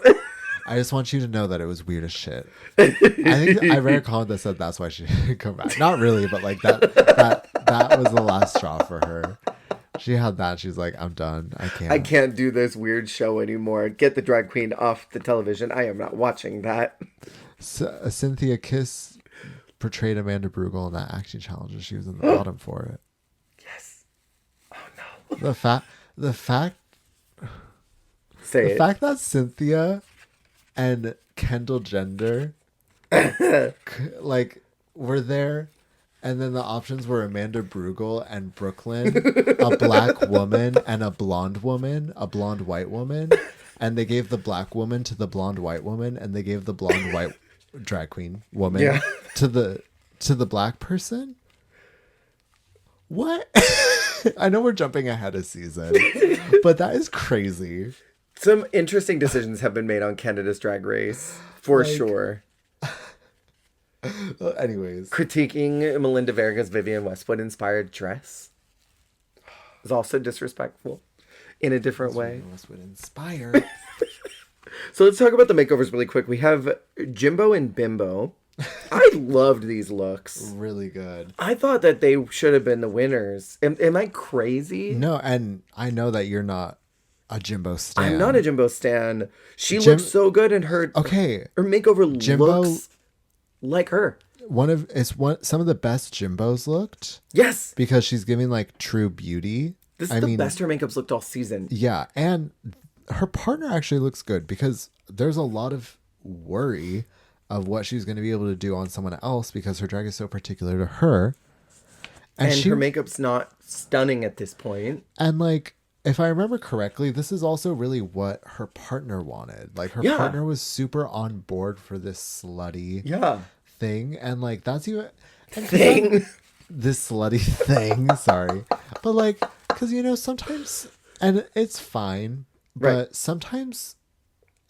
I just want you to know that it was weird as shit. I think I read a comment that said that's why she didn't come back. Not really, but like that was the last straw for her. She had that. She's like, I'm done. I can't do this weird show anymore. Get the drag queen off the television. I am not watching that. Cynthia Kiss portrayed Amanda Brugel in that acting challenge, and she was in the bottom for it. Yes. Oh no. The fact that Cynthia and Kendall Jenner like were there, and then the options were Amanda Brugel and Brooklyn, a black woman and a blonde white woman, and they gave the black woman to the blonde white woman, and they gave the blonde white drag queen woman to the black person. What? I know we're jumping ahead of season, but that is crazy. Some interesting decisions have been made on Canada's Drag Race, for sure. Anyways. Critiquing Melinda Verga's Vivienne Westwood inspired dress is also disrespectful in a different way. Westwood inspired. So let's talk about the makeovers really quick. We have Jimbo and Bimbo. I loved these looks. Really good. I thought that they should have been the winners. Am I crazy? No, and I know that you're not a Jimbo stan. I'm not a Jimbo stan. She looks so good in her. Okay. Her makeover looks like her. Some of the best Jimbos looked. Yes. Because she's giving like true beauty. This is the best her makeup's looked all season. Yeah, and her partner actually looks good because there's a lot of worry of what she's going to be able to do on someone else because her drag is so particular to her. And her makeup's not stunning at this point. And like, if I remember correctly, this is also really what her partner wanted. Like her partner was super on board for this slutty thing. And like, that's even... This slutty thing, sorry. But like, because, you know, sometimes... And it's fine. But sometimes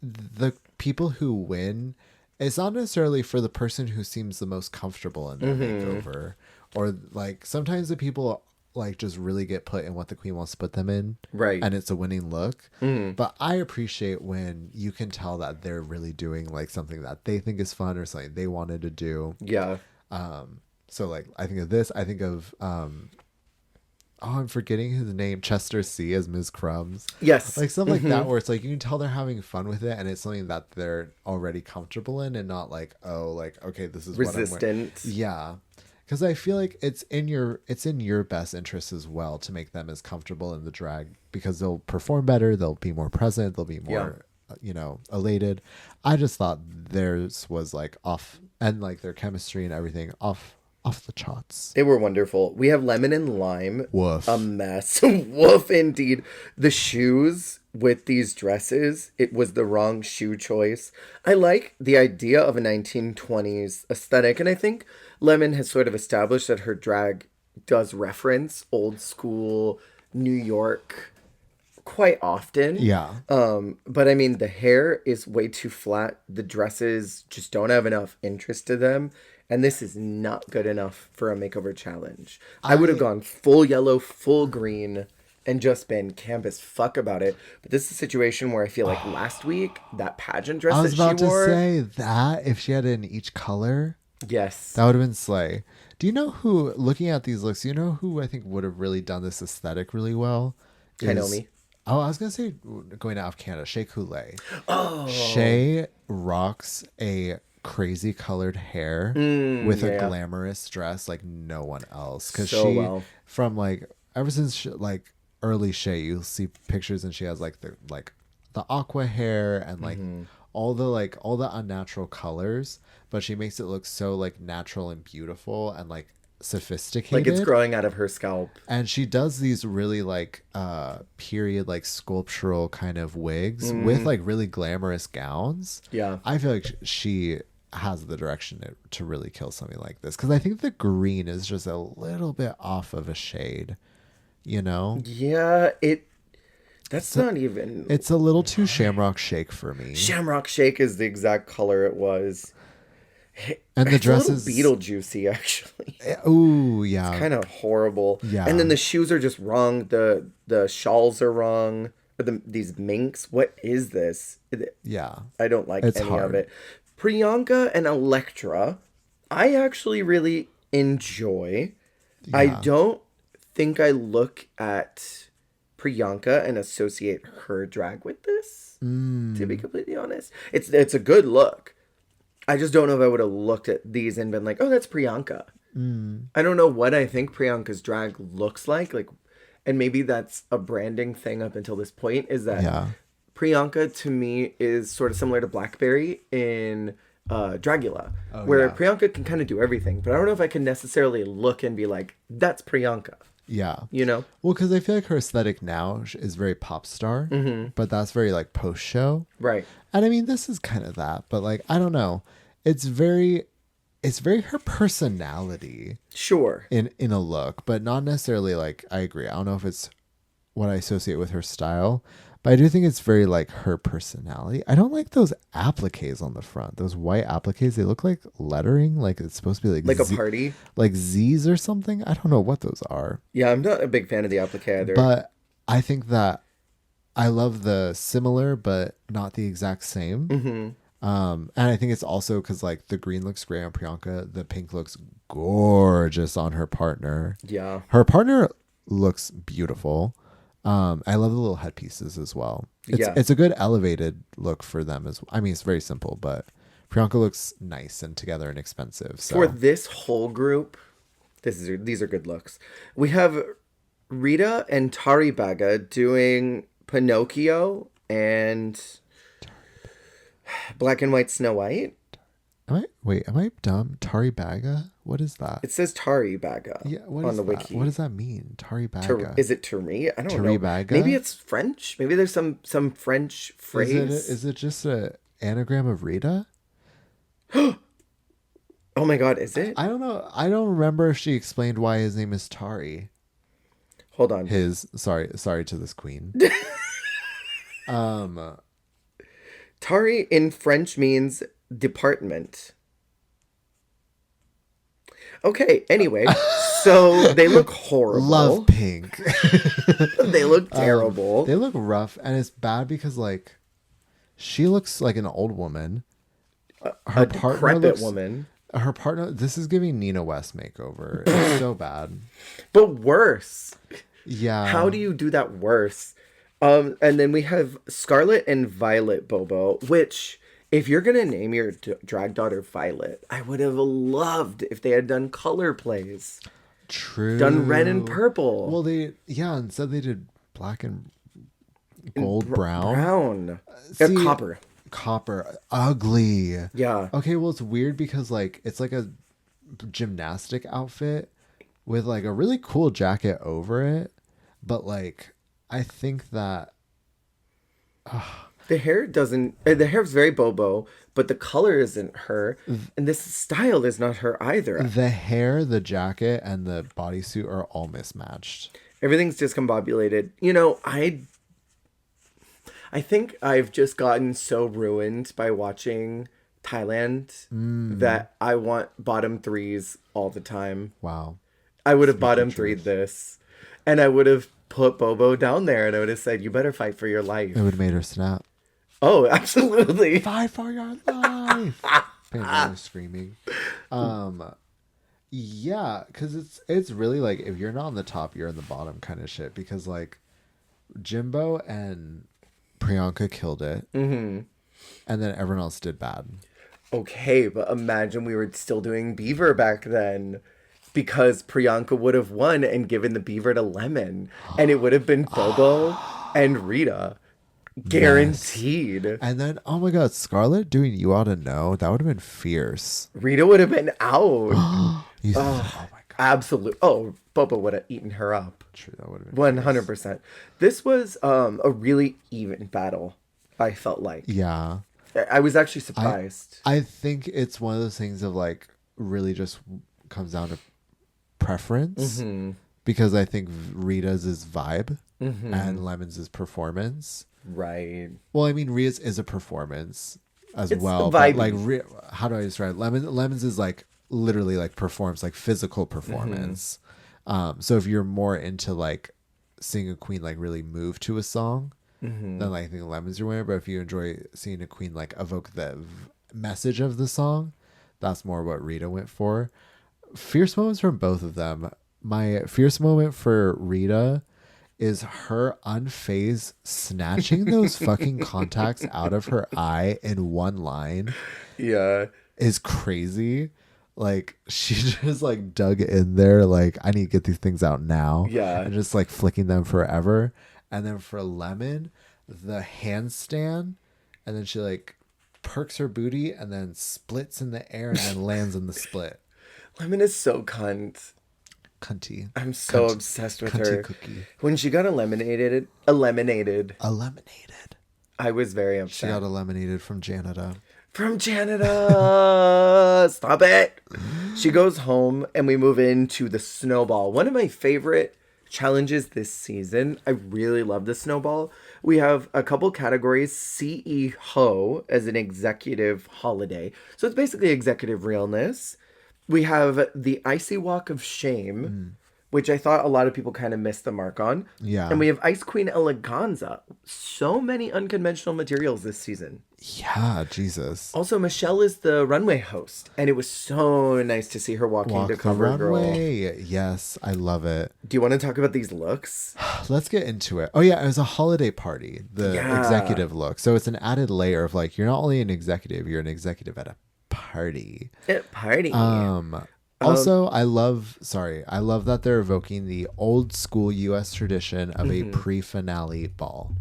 the people who win... It's not necessarily for the person who seems the most comfortable in their makeover. Or like sometimes the people like just really get put in what the queen wants to put them in. Right. And it's a winning look. But I appreciate when you can tell that they're really doing like something that they think is fun or something they wanted to do. Yeah. So like I think of this, I think of I'm forgetting his name, Chester C as Ms. Crumbs. Yes. Like something like that where it's like you can tell they're having fun with it and it's something that they're already comfortable in and not like, oh, like, okay, this is resistant. What I'm wearing. Yeah. Because I feel like it's in your best interest as well to make them as comfortable in the drag because they'll perform better, they'll be more present, they'll be more elated. I just thought theirs was like off and like their chemistry and everything off the charts. They were wonderful. We have Lemon and Lime. Woof. A mess. Woof indeed. The shoes with these dresses, it was the wrong shoe choice. I like the idea of a 1920s aesthetic, and I think Lemon has sort of established that her drag does reference old school New York quite often. Yeah. But I mean, the hair is way too flat. The dresses just don't have enough interest to them. And this is not good enough for a makeover challenge. I would have gone full yellow, full green, and just been camp as fuck about it. But this is a situation where I feel like last week, that pageant dress that she wore. I was about to say that if she had it in each color. Yes. That would have been slay. Do you know who, looking at these looks, you know who I think would have really done this aesthetic really well? Kainomi. Oh, I was going to say, going out of Canada, Shea Coulee. Oh. Shea rocks a crazy colored hair with a glamorous dress like no one else. Because from like, ever since like early Shea, you'll see pictures and she has like the aqua hair and like all the unnatural colors, but she makes it look so like natural and beautiful and like sophisticated, like it's growing out of her scalp. And she does these really like period like sculptural kind of wigs with like really glamorous gowns. I feel like she has the direction to really kill something like this, because I think the green is just a little bit off of a shade, you know. That's not even... It's a little too Shamrock Shake for me. Shamrock Shake is the exact color it was. And the dress is... Beetlejuicy, actually. Ooh, yeah. It's kind of horrible. Yeah. And then the shoes are just wrong. The shawls are wrong. These minks. What is this? Yeah. I don't like any hard. of it. Priyanka and Electra, I actually really enjoy. Yeah. I don't think I look at Priyanka and associate her drag with this, to be completely honest. It's a good look. I just don't know if I would have looked at these and been like, oh, that's Priyanka. I don't know what I think Priyanka's drag looks like, and maybe that's a branding thing up until this point, is that Priyanka to me is sort of similar to Blackberry in Dragula, where Priyanka can kind of do everything, but I don't know if I can necessarily look and be like, that's Priyanka. Yeah. You know? Well, because I feel like her aesthetic now is very pop star, but that's very like post show. Right. And I mean, this is kind of that, but like, I don't know. It's very her personality. Sure. In a look, but not necessarily like, I agree. I don't know if it's what I associate with her style, but I do think it's very like her personality. I don't like those appliques on the front. Those white appliques, they look like lettering. Like it's supposed to be like a party, like Z's or something. I don't know what those are. Yeah, I'm not a big fan of the applique either. But I think that I love the similar, but not the exact same. And I think it's also because like the green looks great on Priyanka, the pink looks gorgeous on her partner. Yeah, her partner looks beautiful. I love the little headpieces as well. It's a good elevated look for them as well. I mean, it's very simple, but Priyanka looks nice and together and expensive. So for this whole group, these are good looks. We have Rita and Tari Baga doing Pinocchio and Black and White Snow White. Am I dumb? Tari Baga? What is that? It says Tari Baga on the wiki. What does that mean? Tari Baga. Is it Tari? I don't know. Tari Baga? Maybe it's French. Maybe there's some French phrase. Is it just an anagram of Rita? Oh my god, is it? I don't know. I don't remember if she explained why his name is Tari. Hold on. Sorry to this queen. Tari in French means department. Okay, anyway, so they look horrible. Love pink. They look terrible. They look rough, and it's bad because like she looks like an old woman. Her decrepit woman. Her partner. This is giving Nina West makeover. It's so bad. But worse. Yeah. How do you do that worse? And then we have Scarlet and Violet Bobo, which, if you're going to name your drag daughter Violet, I would have loved if they had done color plays. True. Done red and purple. Well, instead they did black and gold, brown. See, copper. Copper. Ugly. Yeah. Okay, well, it's weird because, like, it's like a gymnastic outfit with, like, a really cool jacket over it. But, like, I think that... The hair doesn't... The hair's very Bobo, but the color isn't her. And this style is not her either. The hair, the jacket, and the bodysuit are all mismatched. Everything's discombobulated. You know, I think I've just gotten so ruined by watching Thailand that I want bottom threes all the time. Wow. I would have bottom threed this. And I would have put Bobo down there and I would have said, you better fight for your life. It would have made her snap. Oh, absolutely. Fight for your life. Pandora screaming. Yeah, because it's really like if you're not on the top, you're in the bottom kind of shit. Because like Jimbo and Priyanka killed it, Mm-hmm. and then everyone else did bad. Okay, but imagine we were still doing Beaver back then, because Priyanka would have won and given the Beaver to Lemon, and it would have been Bobo and Rita. Yes. Guaranteed. And then, oh my God, Scarlett doing You Ought to Know. That would have been fierce. Rita would have been out. Oh my God. Absolute. Oh, Bobo would have eaten her up. True, that would have been fierce. 100%. This was a really even battle, I felt like. Yeah. I was actually surprised. I think it's one of those things of like really just comes down to preference. Because I think Rita's is vibe and Lemon's is performance. Right. Well, I mean, Rita's is a performance as It's well. vibey. But like, how do I describe it? Lemon's is like literally like performs like physical performance. So if you're more into like seeing a queen like really move to a song, then like, I think Lemon's your winner. But if you enjoy seeing a queen like evoke the message of the song, that's more what Rita went for. Fierce moments from both of them. My fierce moment for Rita is her unfazed snatching those fucking contacts out of her eye in one line Yeah. is crazy. Like she just like dug in there like I need to get these things out now. Yeah. And just like flicking them forever. And then for Lemon, the handstand, and then she like perks her booty and then splits in the air and then lands in the split. Lemon is so cunt. Cunty. I'm so obsessed with cunty her. cookie. When she got eliminated, Eliminated. I was very She upset. got eliminated from Janita. From Canada. Stop it. She goes home and we move into the snowball. One of my favorite challenges this season. I really love the snowball. We have a couple categories. CEO as an executive holiday. So it's basically executive realness. We have the Icy Walk of Shame, which I thought a lot of people kind of missed the mark on. Yeah. And we have Ice Queen Eleganza. So many unconventional materials this season. Yeah, Jesus. Also, Michelle is the runway host, and it was so nice to see her walking Walk to the Cover Girl. runway. Yes, I love it. Do you want to talk about these looks? Let's get into it. Oh yeah, it was a holiday party, the Yeah. executive look. So it's an added layer of like you're not only an executive, you're an executive at a party. Party. Also, I love that they're evoking the old school US tradition of a pre-finale ball.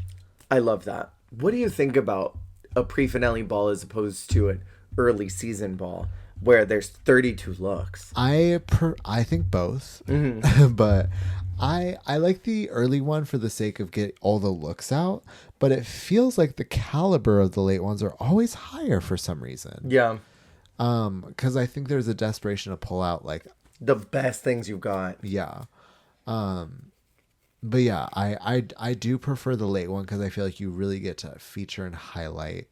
I love that. What do you think about a pre-finale ball as opposed to an early season ball where there's 32 looks? I think both. But I like the early one for the sake of get all the looks out, but it feels like the caliber of the late ones are always higher for some reason. Yeah. Because I think there's a desperation to pull out like The best things you've got. yeah. But yeah, I do prefer the late one because I feel like you really get to feature and highlight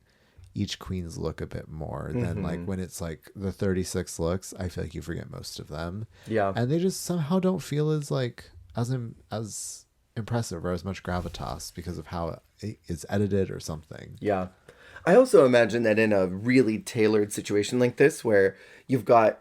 each queen's look a bit more than like when it's like the 36 looks. I feel like you forget most of them. Yeah. And they just somehow don't feel as like as impressive or as much gravitas because of how it is edited or something. Yeah. I also imagine that in a really tailored situation like this, where you've got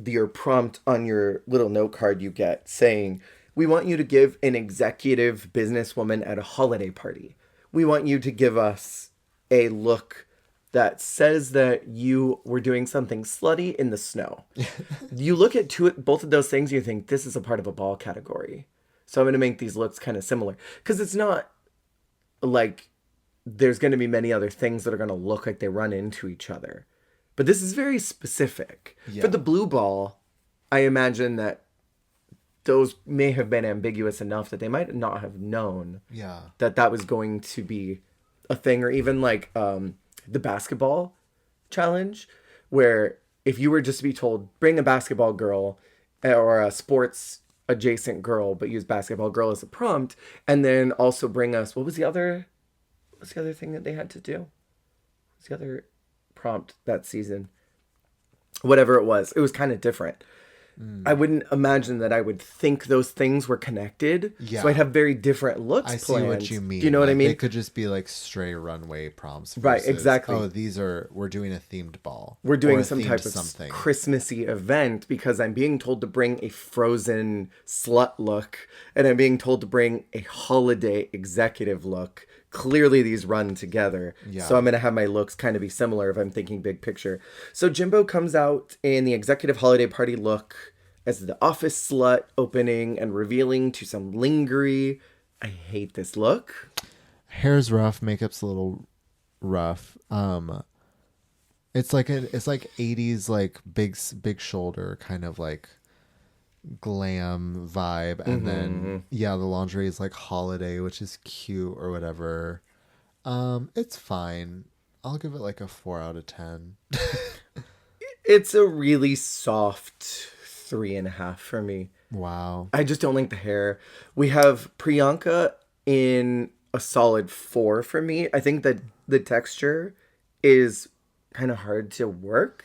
your prompt on your little note card you get saying, we want you to give an executive businesswoman at a holiday party. We want you to give us a look that says that you were doing something slutty in the snow. You look at both of those things, you think, this is a part of a ball category. So I'm going to make these looks kind of similar. Because it's not like there's going to be many other things that are going to look like they run into each other. But this is very specific. Yeah. For the blue ball, I imagine that those may have been ambiguous enough that they might not have known Yeah. that was going to be a thing. Or even like the basketball challenge, where if you were just to be told, bring a basketball girl or a sports adjacent girl, but use basketball girl as a prompt, and then also bring us, what's the other thing that they had to do? What's the other prompt that season? Whatever it was kind of different. I wouldn't imagine that I would think those things were connected. Yeah. So I'd have very different looks I planned. see what you mean. Do you know what I mean? They could just be like stray runway prompts. Versus, Right, exactly. Oh, we're doing a themed ball. We're doing or some type of something. Christmassy event because I'm being told to bring a Frozen slut look and I'm being told to bring a holiday executive look. Clearly these run together. Yeah. So I'm going to have my looks kind of be similar if I'm thinking big picture. So Jimbo comes out in the executive holiday party look as the office slut, opening and revealing to some lingerie. I hate this look. Hair's rough, makeup's a little rough. It's like 80s like big shoulder kind of like glam vibe, and then the lingerie is like holiday, which is cute or whatever. It's fine. I'll give it like a 4 out of 10. It's a really soft 3.5 for me. Wow. I just don't like the hair. We have Priyanka in a solid 4 for me. I think that the texture is kind of hard to work.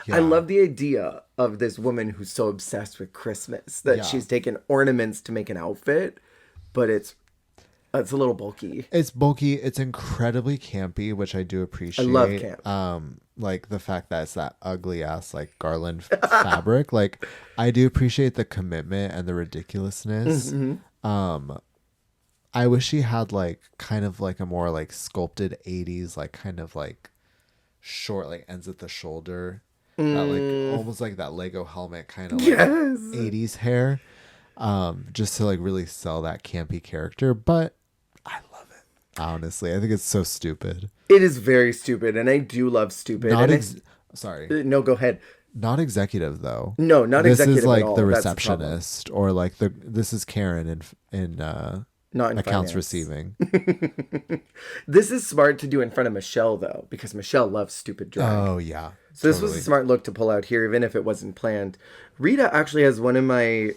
I love the idea of this woman who's so obsessed with Christmas that she's taken ornaments to make an outfit, but it's a little bulky. It's bulky. It's incredibly campy, which I do appreciate. I love camp. Like the fact that it's that ugly ass like garland fabric. Like I do appreciate the commitment and the ridiculousness. I wish she had like kind of like a more like sculpted 80s, like kind of like short, like ends at the shoulder. That like almost like that Lego helmet kind of like 80s hair. Just to like really sell that campy character. But I love it. Honestly, I think it's so stupid. It is very stupid, and I do love stupid. Sorry. No, go ahead. Not executive though. No, not executive. This is like at all. the That's receptionist, or like this is Karen in not in accounts finance. Receiving. This is smart to do in front of Michelle though, because Michelle loves stupid drag. Oh yeah. So this was a smart look to pull out here, even if it wasn't planned. Rita actually has one of my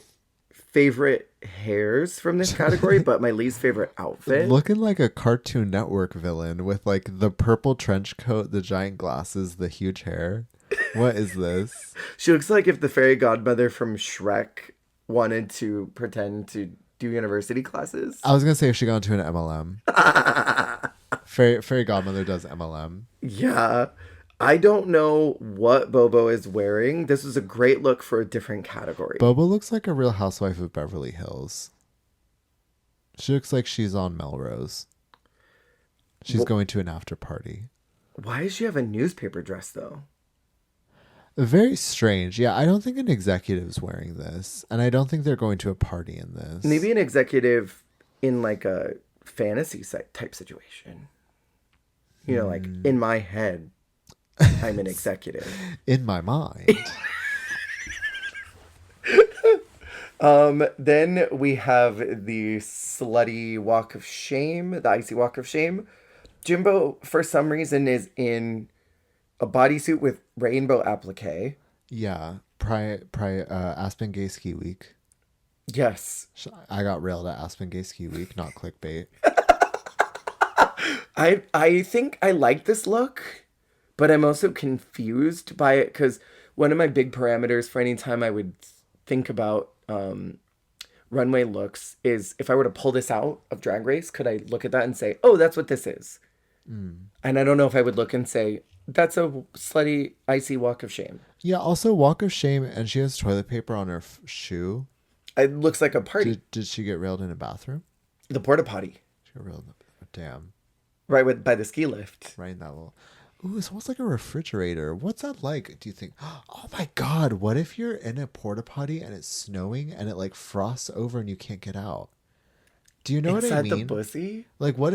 favorite hairs from this category, but my least favorite outfit. Looking like a Cartoon Network villain with like the purple trench coat, the giant glasses, the huge hair. What is this? She looks like if the fairy godmother from Shrek wanted to pretend to do university classes. I was gonna say if she got into an MLM. Fairy godmother does MLM. Yeah. I don't know what Bobo is wearing. This is a great look for a different category. Bobo looks like a Real Housewife of Beverly Hills. She looks like she's on Melrose. She's going to an after party. Why does she have a newspaper dress, though? Very strange. Yeah, I don't think an executive's wearing this. And I don't think they're going to a party in this. Maybe an executive in like a fantasy type situation. You know, like in my head. I'm an executive. In my mind. Then we have the slutty walk of shame, the icy walk of shame. Jimbo, for some reason, is in a bodysuit with rainbow applique. Yeah. Aspen Gay Ski Week. Yes. I got railed at Aspen Gay Ski Week, not clickbait. I think I like this look. But I'm also confused by it because one of my big parameters for any time I would think about runway looks is if I were to pull this out of Drag Race, could I look at that and say, oh, that's what this is? And I don't know if I would look and say, that's a slutty, icy walk of shame. Yeah, also walk of shame, and she has toilet paper on her shoe. It looks like a party. Did she get railed in a bathroom? The porta potty. She got railed. Damn. Right by the ski lift. Right in that little... Ooh, it's almost like a refrigerator. What's that like, do you think? Oh my God, what if you're in a porta potty and it's snowing and it like frosts over and you can't get out? Do you know what I mean? Inside the pussy? What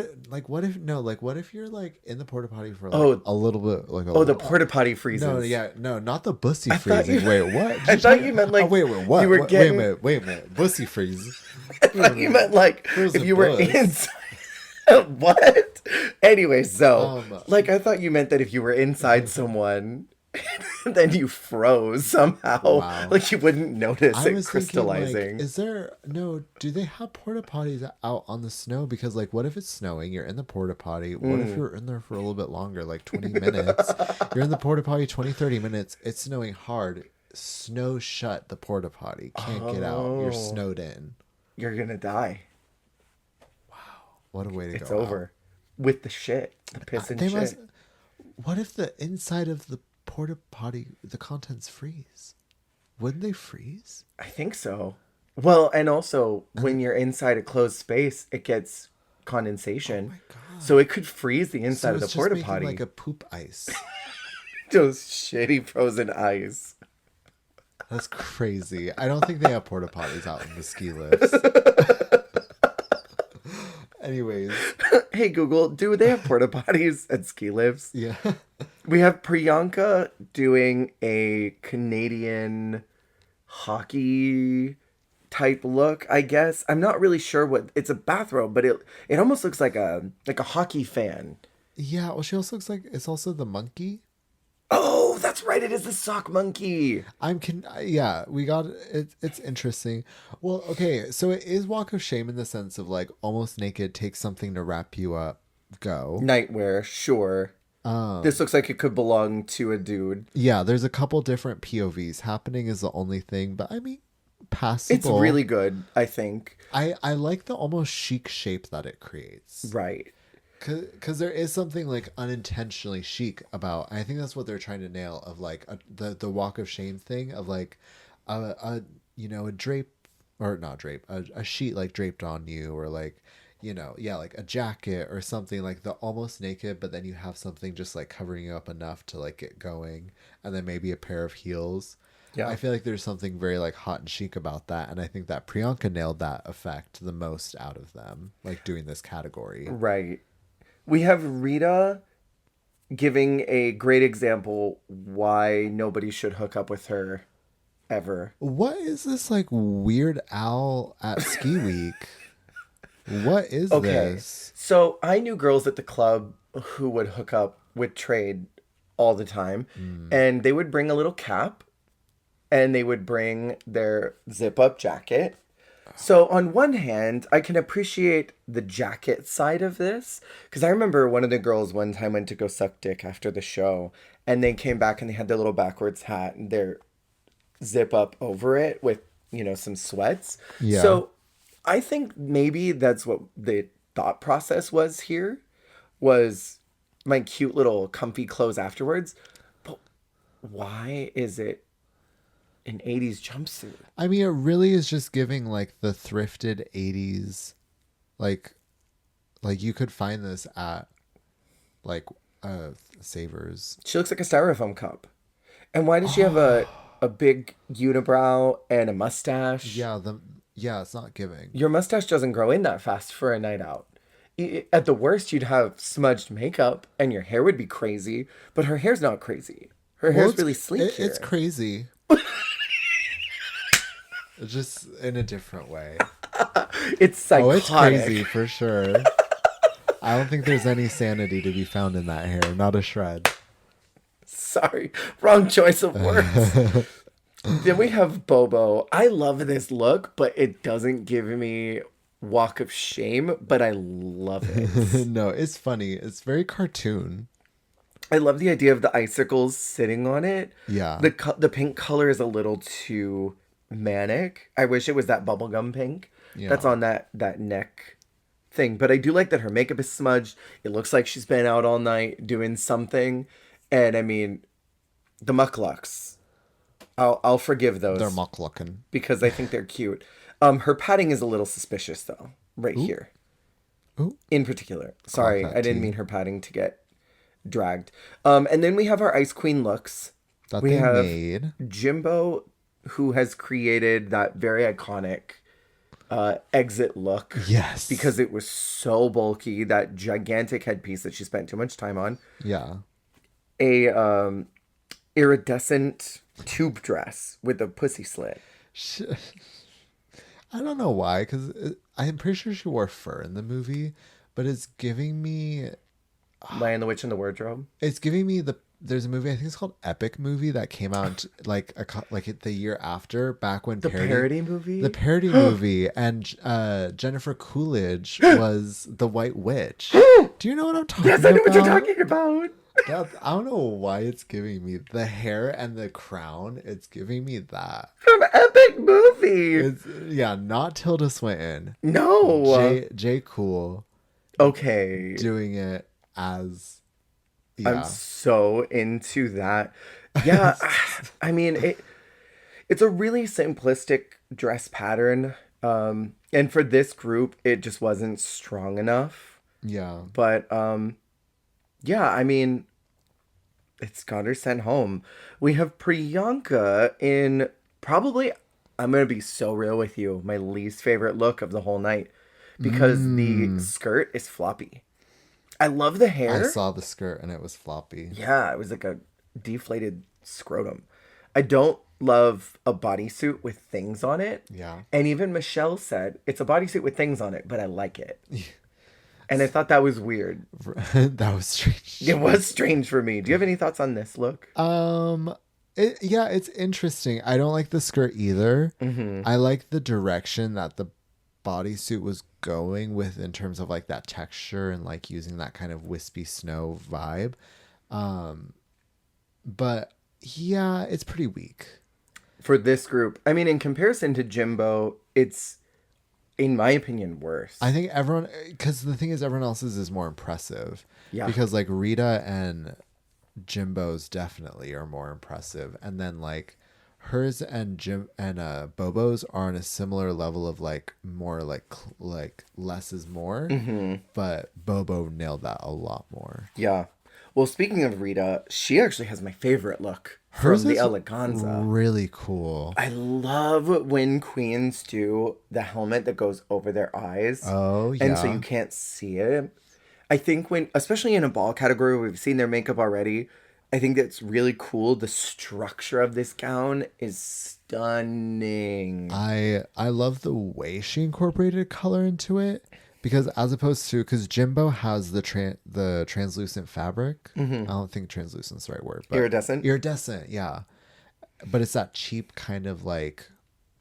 if you're like in the porta potty for like a little bit like the porta potty freezes. No, not the bussy freezing. Wait, what? I thought you meant like wait, what? You were getting... Wait a minute. Bussy freeze. I thought you meant like if you were inside. What? Anyway, so like I thought you meant that if you were inside someone, then you froze somehow. Wow. Like you wouldn't notice it crystallizing. Thinking, like, do they have porta potties out on the snow? Because like, what if it's snowing? You're in the porta potty. What if you're in there for a little bit longer, like 20 minutes? You're in the porta potty 20, 30 minutes. It's snowing hard. snow shut the porta potty. Can't get out. You're snowed in. You're gonna die. What a way to It's go over. With the shit. The piss and shit. What if the inside of the porta potty, the contents freeze? Wouldn't they freeze? I think so. Well, and also when you're inside a closed space, it gets condensation. Oh my God. So it could freeze the inside So of the it's just porta making potty. like a poop ice. Those shitty frozen ice. That's crazy. I don't think they have porta potties out in the ski lifts. Anyways. Hey Google, do they have porta potties at ski lifts? Yeah. We have Priyanka doing a Canadian hockey type look, I guess. I'm not really sure what it's a bathrobe, but it almost looks like a hockey fan. Yeah, well she also looks like it's also the monkey. Oh, that's right. It is the sock monkey. Yeah, we got it. It's interesting. Well, okay, so it is walk of shame in the sense of like almost naked, take something to wrap you up, go. Nightwear, sure. This looks like it could belong to a dude. Yeah, there's a couple different POVs happening is the only thing, but I mean, passable. It's really good, I think. I like the almost chic shape that it creates. Right. Because there is something like unintentionally chic about, I think that's what they're trying to nail of like the walk of shame thing of like a drape or not drape a sheet like draped on you or like like a jacket or something like the almost naked, but then you have something just like covering you up enough to like get going, and then maybe a pair of heels. Yeah, I feel like there's something very like hot and chic about that, and I think that Priyanka nailed that effect the most out of them, like doing this category. Right. We have Rita giving a great example why nobody should hook up with her ever. What is this like Weird Al at Ski Week? What is this? So I knew girls at the club who would hook up with Trade all the time, and they would bring a little cap, and they would bring their zip-up jacket. So on one hand, I can appreciate the jacket side of this, because I remember one of the girls one time went to go suck dick after the show, and they came back and they had their little backwards hat and their zip up over it with, some sweats. Yeah. So I think maybe that's what the thought process was here, was my cute little comfy clothes afterwards. But why is it an 80s jumpsuit? I mean, it really is just giving like the thrifted 80s, like you could find this at like Savers. She looks like a styrofoam cup. And why does she have a big unibrow and a mustache? Yeah, it's not giving. Your mustache doesn't grow in that fast for a night out. At the worst, you'd have smudged makeup and your hair would be crazy, but her hair's not crazy. Her hair's really sleek here. It's crazy. Just in a different way. It's psychotic. Oh, it's crazy for sure. I don't think there's any sanity to be found in that hair. Not a shred. Sorry. Wrong choice of words. Then we have Bobo. I love this look, but it doesn't give me walk of shame, but I love it. No, it's funny. It's very cartoon. I love the idea of the icicles sitting on it. Yeah. The pink color is a little too manic. I wish it was that bubblegum pink that's on that neck thing. But I do like that her makeup is smudged. It looks like she's been out all night doing something. And I mean, the mucklucks. I'll forgive those. They're muck-looking. Because I think they're cute. Her padding is a little suspicious, though. Right here. Ooh. In particular. Sorry, I didn't mean her padding to get dragged. And then we have our Ice Queen looks. That we have made. Jimbo, who has created that very iconic exit look. Yes. Because it was so bulky. That gigantic headpiece that she spent too much time on. Yeah. A iridescent tube dress with a pussy slit. I don't know why, because I'm pretty sure she wore fur in the movie, but it's giving me Lion the Witch in the Wardrobe. It's giving me there's a movie, I think it's called Epic Movie, that came out like the year after, back when the parody movie, and Jennifer Coolidge was the White Witch. Do you know what I'm talking about? Yes, I know what you're talking about. I don't know why it's giving me the hair and the crown. It's giving me that. From Epic Movie. It's yeah, not Tilda Swinton. No. J Cool Okay. doing it as I'm yeah. so into that. Yeah, I mean it's a really simplistic dress pattern. And for this group it just wasn't strong enough. Yeah. But yeah, I mean it's got her sent home. We have Priyanka in probably, I'm going to be so real with you, my least favorite look of the whole night because the skirt is floppy. I love the I hair. saw the skirt and it was floppy. Yeah, it was like a deflated scrotum. I don't love a bodysuit with things on it. Yeah. And even Michelle said, it's a bodysuit with things on it, but I like it. And I thought that was weird. That was strange. It was strange for me. Do you have any thoughts on this look? Yeah, it's interesting. I don't like the skirt either. I like the direction that the bodysuit was going with in terms of like that texture and like using that kind of wispy snow vibe. But yeah, it's pretty weak. For this group, I mean, in comparison to Jimbo, it's, in my opinion, worse. I think everyone, because the thing is, everyone else's is more impressive. Yeah. Because like Rita and Jimbo's definitely are more impressive, and then like hers and Bobo's are on a similar level of like more like less is more. But Bobo nailed that a lot more. Yeah. Well, speaking of Rita, she actually has my favorite look from the eleganza. Really cool. I love when queens do the helmet that goes over their eyes. Oh, And so yeah. you can't see it. I think when, especially in a ball category, we've seen their makeup already. I think that's really cool. The structure of this gown is stunning. I love the way she incorporated color into it because as opposed to because Jimbo has the translucent fabric. I don't think translucent's the right word, but Iridescent? Iridescent, yeah. But it's that cheap kind of like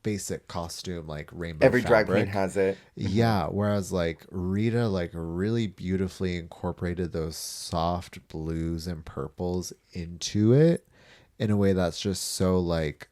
basic costume like rainbow Every drag queen fabric. has it. Yeah, whereas like Rita like really beautifully incorporated those soft blues and purples into it in a way that's just so like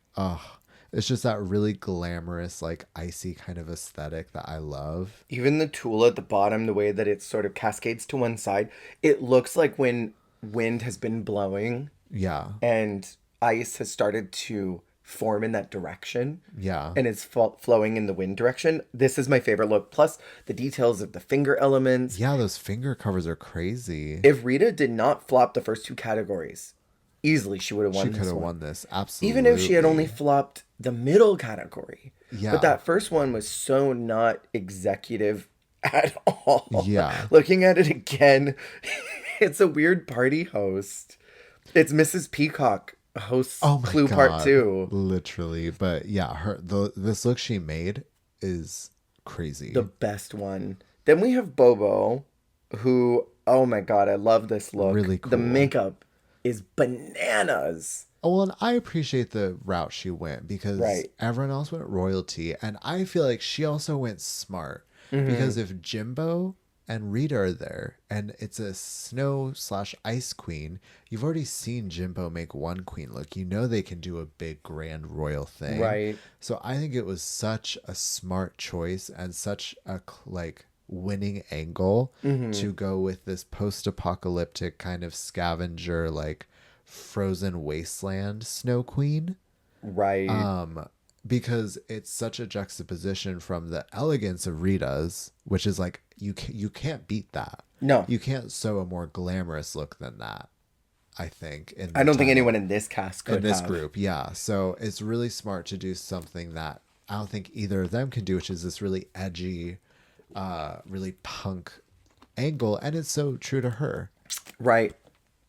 it's just that really glamorous like icy kind of aesthetic that I love. Even the tulle at the bottom, the way that it sort of cascades to one side, it looks like when wind has been blowing Yeah. and ice has started to form in that direction Yeah. and it's flowing in the wind direction. This is my favorite look. Plus the details of the finger elements. Yeah, those finger covers are crazy. If Rita did not flop the first two categories, easily she would have won She this could have one. won this. Absolutely. Even if she had only flopped the middle category. Yeah. But that first one was so not executive at all. Yeah. Looking at it again, it's a weird party host. It's Mrs. Peacock hosts Oh my Clue God. Part 2. Literally. But yeah, this look she made is crazy. The best one. Then we have Bobo, who, oh my God, I love this look. Really The cool. makeup is bananas. Oh, well, and I appreciate the route she went because Right. everyone else went royalty. And I feel like she also went smart Mm-hmm. because if Jimbo and Rita are there and it's a snow/ice queen, you've already seen Jimbo make one queen look. You know they can do a big grand royal thing. Right. So I think it was such a smart choice and such a like winning angle to go with this post-apocalyptic kind of scavenger like frozen wasteland snow queen Right. because it's such a juxtaposition from the elegance of Rita's, which is like you can't beat that. No. You can't sew a more glamorous look than that. I think I don't think anyone in this cast could in this have. group, yeah. So it's really smart to do something that I don't think either of them can do, which is this really edgy, really punk angle, and it's so true to her. Right.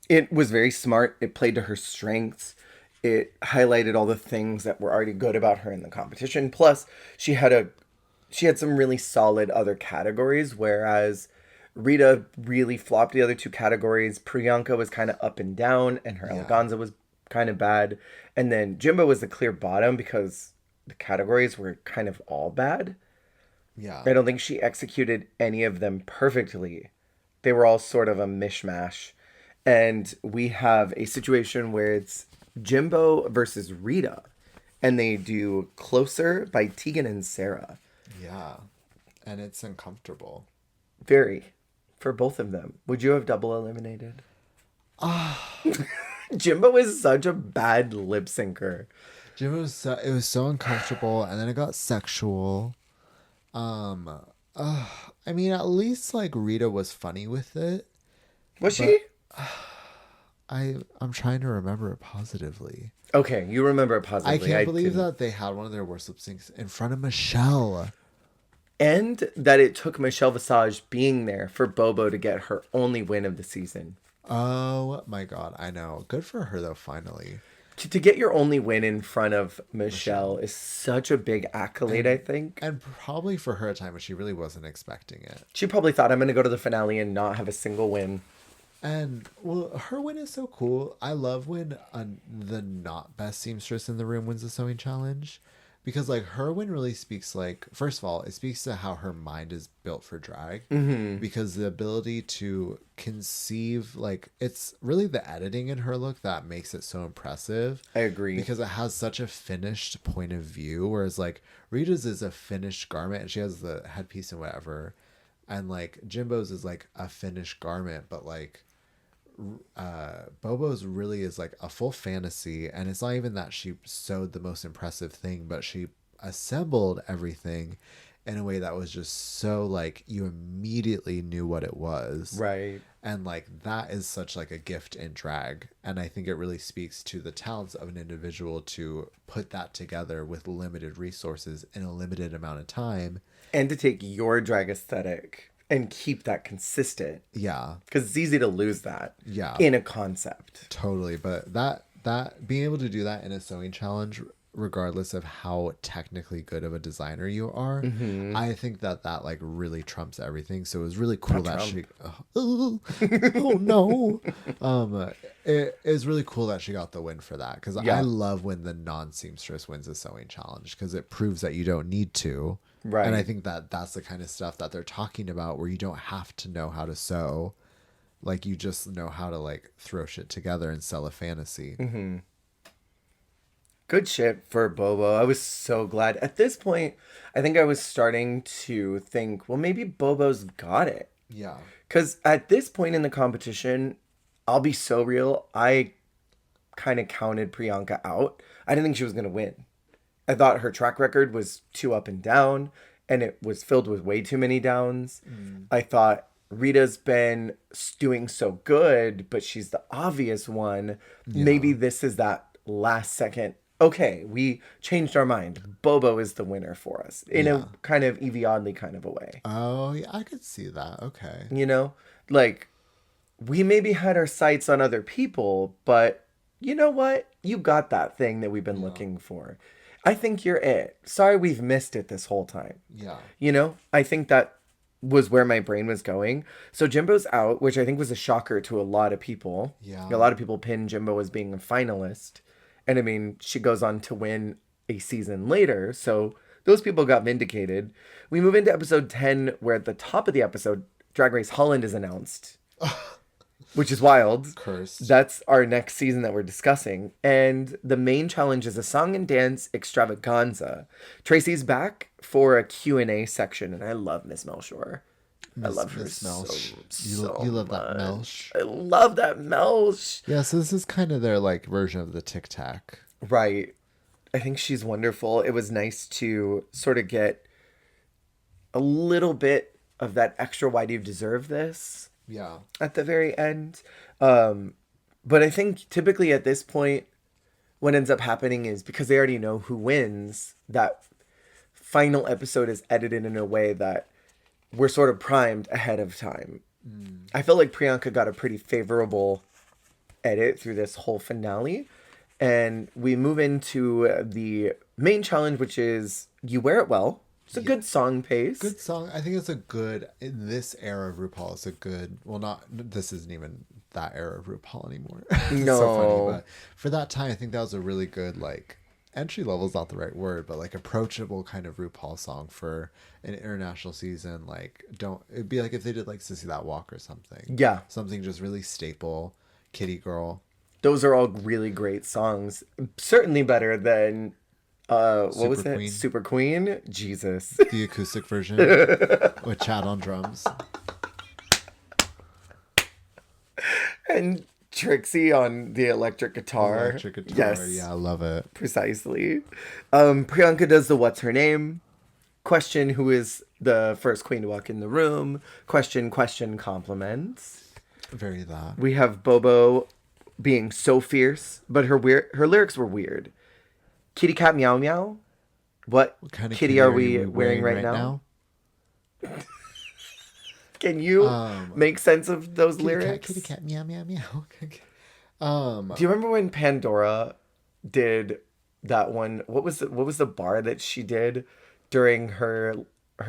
It was very smart. It played to her strengths. It highlighted all the things that were already good about her in the competition. Plus, she had some really solid other categories, whereas Rita really flopped the other two categories. Priyanka was kind of up and down, and her eleganza was kind of bad. And then Jimbo was the clear bottom because the categories were kind of all bad. Yeah. I don't think she executed any of them perfectly. They were all sort of a mishmash. And we have a situation where it's Jimbo versus Rita. And they do Closer by Tegan and Sarah. Yeah. And it's uncomfortable. Very. For both of them. Would you have double eliminated? Jimbo is such a bad lip syncer. It was so uncomfortable, and then it got sexual. I mean, at least like Rita was funny with it. Was she? I'm trying to remember it positively. Okay, you remember it positively. I can't believe that they had one of their worst lip syncs in front of Michelle. And that it took Michelle Visage being there for Bobo to get her only win of the season. Oh my god, I know. Good for her though, finally. To get your only win in front of Michelle is such a big accolade, I think. And probably for her a time when she really wasn't expecting it. She probably thought, I'm going to go to the finale and not have a single win. And, well, her win is so cool. I love when the not best seamstress in the room wins the sewing challenge. Because, like, her win really speaks, like, first of all, it speaks to how her mind is built for drag. Mm-hmm. Because the ability to conceive, like, it's really the editing in her look that makes it so impressive. I agree. Because it has such a finished point of view. Whereas, like, Rita's is a finished garment and she has the headpiece and whatever. And, like, Jimbo's is, like, a finished garment. But, like, Bobo's really is like a full fantasy, and it's not even that she sewed the most impressive thing, but she assembled everything in a way that was just so like you immediately knew what it was, right? And like that is such like a gift in drag, and I think it really speaks to the talents of an individual to put that together with limited resources in a limited amount of time, and to take your drag aesthetic and keep that consistent. Yeah. Because it's easy to lose that. Yeah. In a concept. Totally. But that being able to do that in a sewing challenge, regardless of how technically good of a designer you are, mm-hmm. I think that like really trumps everything. So it was really cool that she oh no. It is really cool that she got the win for that, because I love when the non-seamstress wins a sewing challenge, because it proves that you don't need to. Right. And I think that that's the kind of stuff that they're talking about, where you don't have to know how to sew. Like, you just know how to, like, throw shit together and sell a fantasy. Mm-hmm. Good shit for Bobo. I was so glad. At this point, I think I was starting to think, well, maybe Bobo's got it. Yeah. Because at this point in the competition, I'll be so real, I kind of counted Priyanka out. I didn't think she was going to win. I thought her track record was too up and down, and it was filled with way too many downs. I thought Rita's been doing so good, but she's the obvious one. Yeah. Maybe this is that last second. Okay, we changed our mind. Bobo is the winner for us in a kind of Evie Oddly kind of a way. Oh, yeah, I could see that. Okay. You know, like, we maybe had our sights on other people, but you know what? You got that thing that we've been looking for. I think you're it. Sorry we've missed it this whole time. Yeah. You know, I think that was where my brain was going. So Jimbo's out, which I think was a shocker to a lot of people. Yeah. A lot of people pinned Jimbo as being a finalist. And I mean, she goes on to win a season later. So those people got vindicated. We move into episode 10, where at the top of the episode, Drag Race Holland is announced. Which is wild. Cursed. That's our next season that we're discussing. And the main challenge is a song and dance extravaganza. Tracy's back for a Q&A section, and I love Miss Melchor. I love her so you love much. That Melch. I love that Melch. Yeah, so this is kind of their like version of the Tic Tac. Right. I think she's wonderful. It was nice to sort of get a little bit of that extra why do you deserve this? Yeah. At the very end. But I think typically at this point, what ends up happening is, because they already know who wins, that final episode is edited in a way that we're sort of primed ahead of time. I feel like Priyanka got a pretty favorable edit through this whole finale. And we move into the main challenge, which is You Wear It Well. It's a good song pace. Good song. I think it's a good, in this era of RuPaul, it's a good, well, not, this isn't even that era of RuPaul anymore. No. So funny, but for that time, I think that was a really good, like, entry level is not the right word, but like approachable kind of RuPaul song for an international season. Like, it'd be like if they did like Sissy That Walk or something. Yeah. Something just really staple. Kitty Girl. Those are all really great songs. Certainly better than what was it? Queen. Super Queen? Jesus. The acoustic version with Chad on drums. And Trixie on the electric guitar. Electric guitar. Yes. Yeah, I love it. Precisely. Priyanka does the what's her name? Question who is the first queen to walk in the room. Question compliments. Very that. We have Bobo being so fierce, but her lyrics were weird. Kitty cat meow meow. What kind of kitty are we wearing right now? Can you make sense of those lyrics? Kitty cat meow meow meow. Do you remember when Pandora did that one? What was the bar that she did during her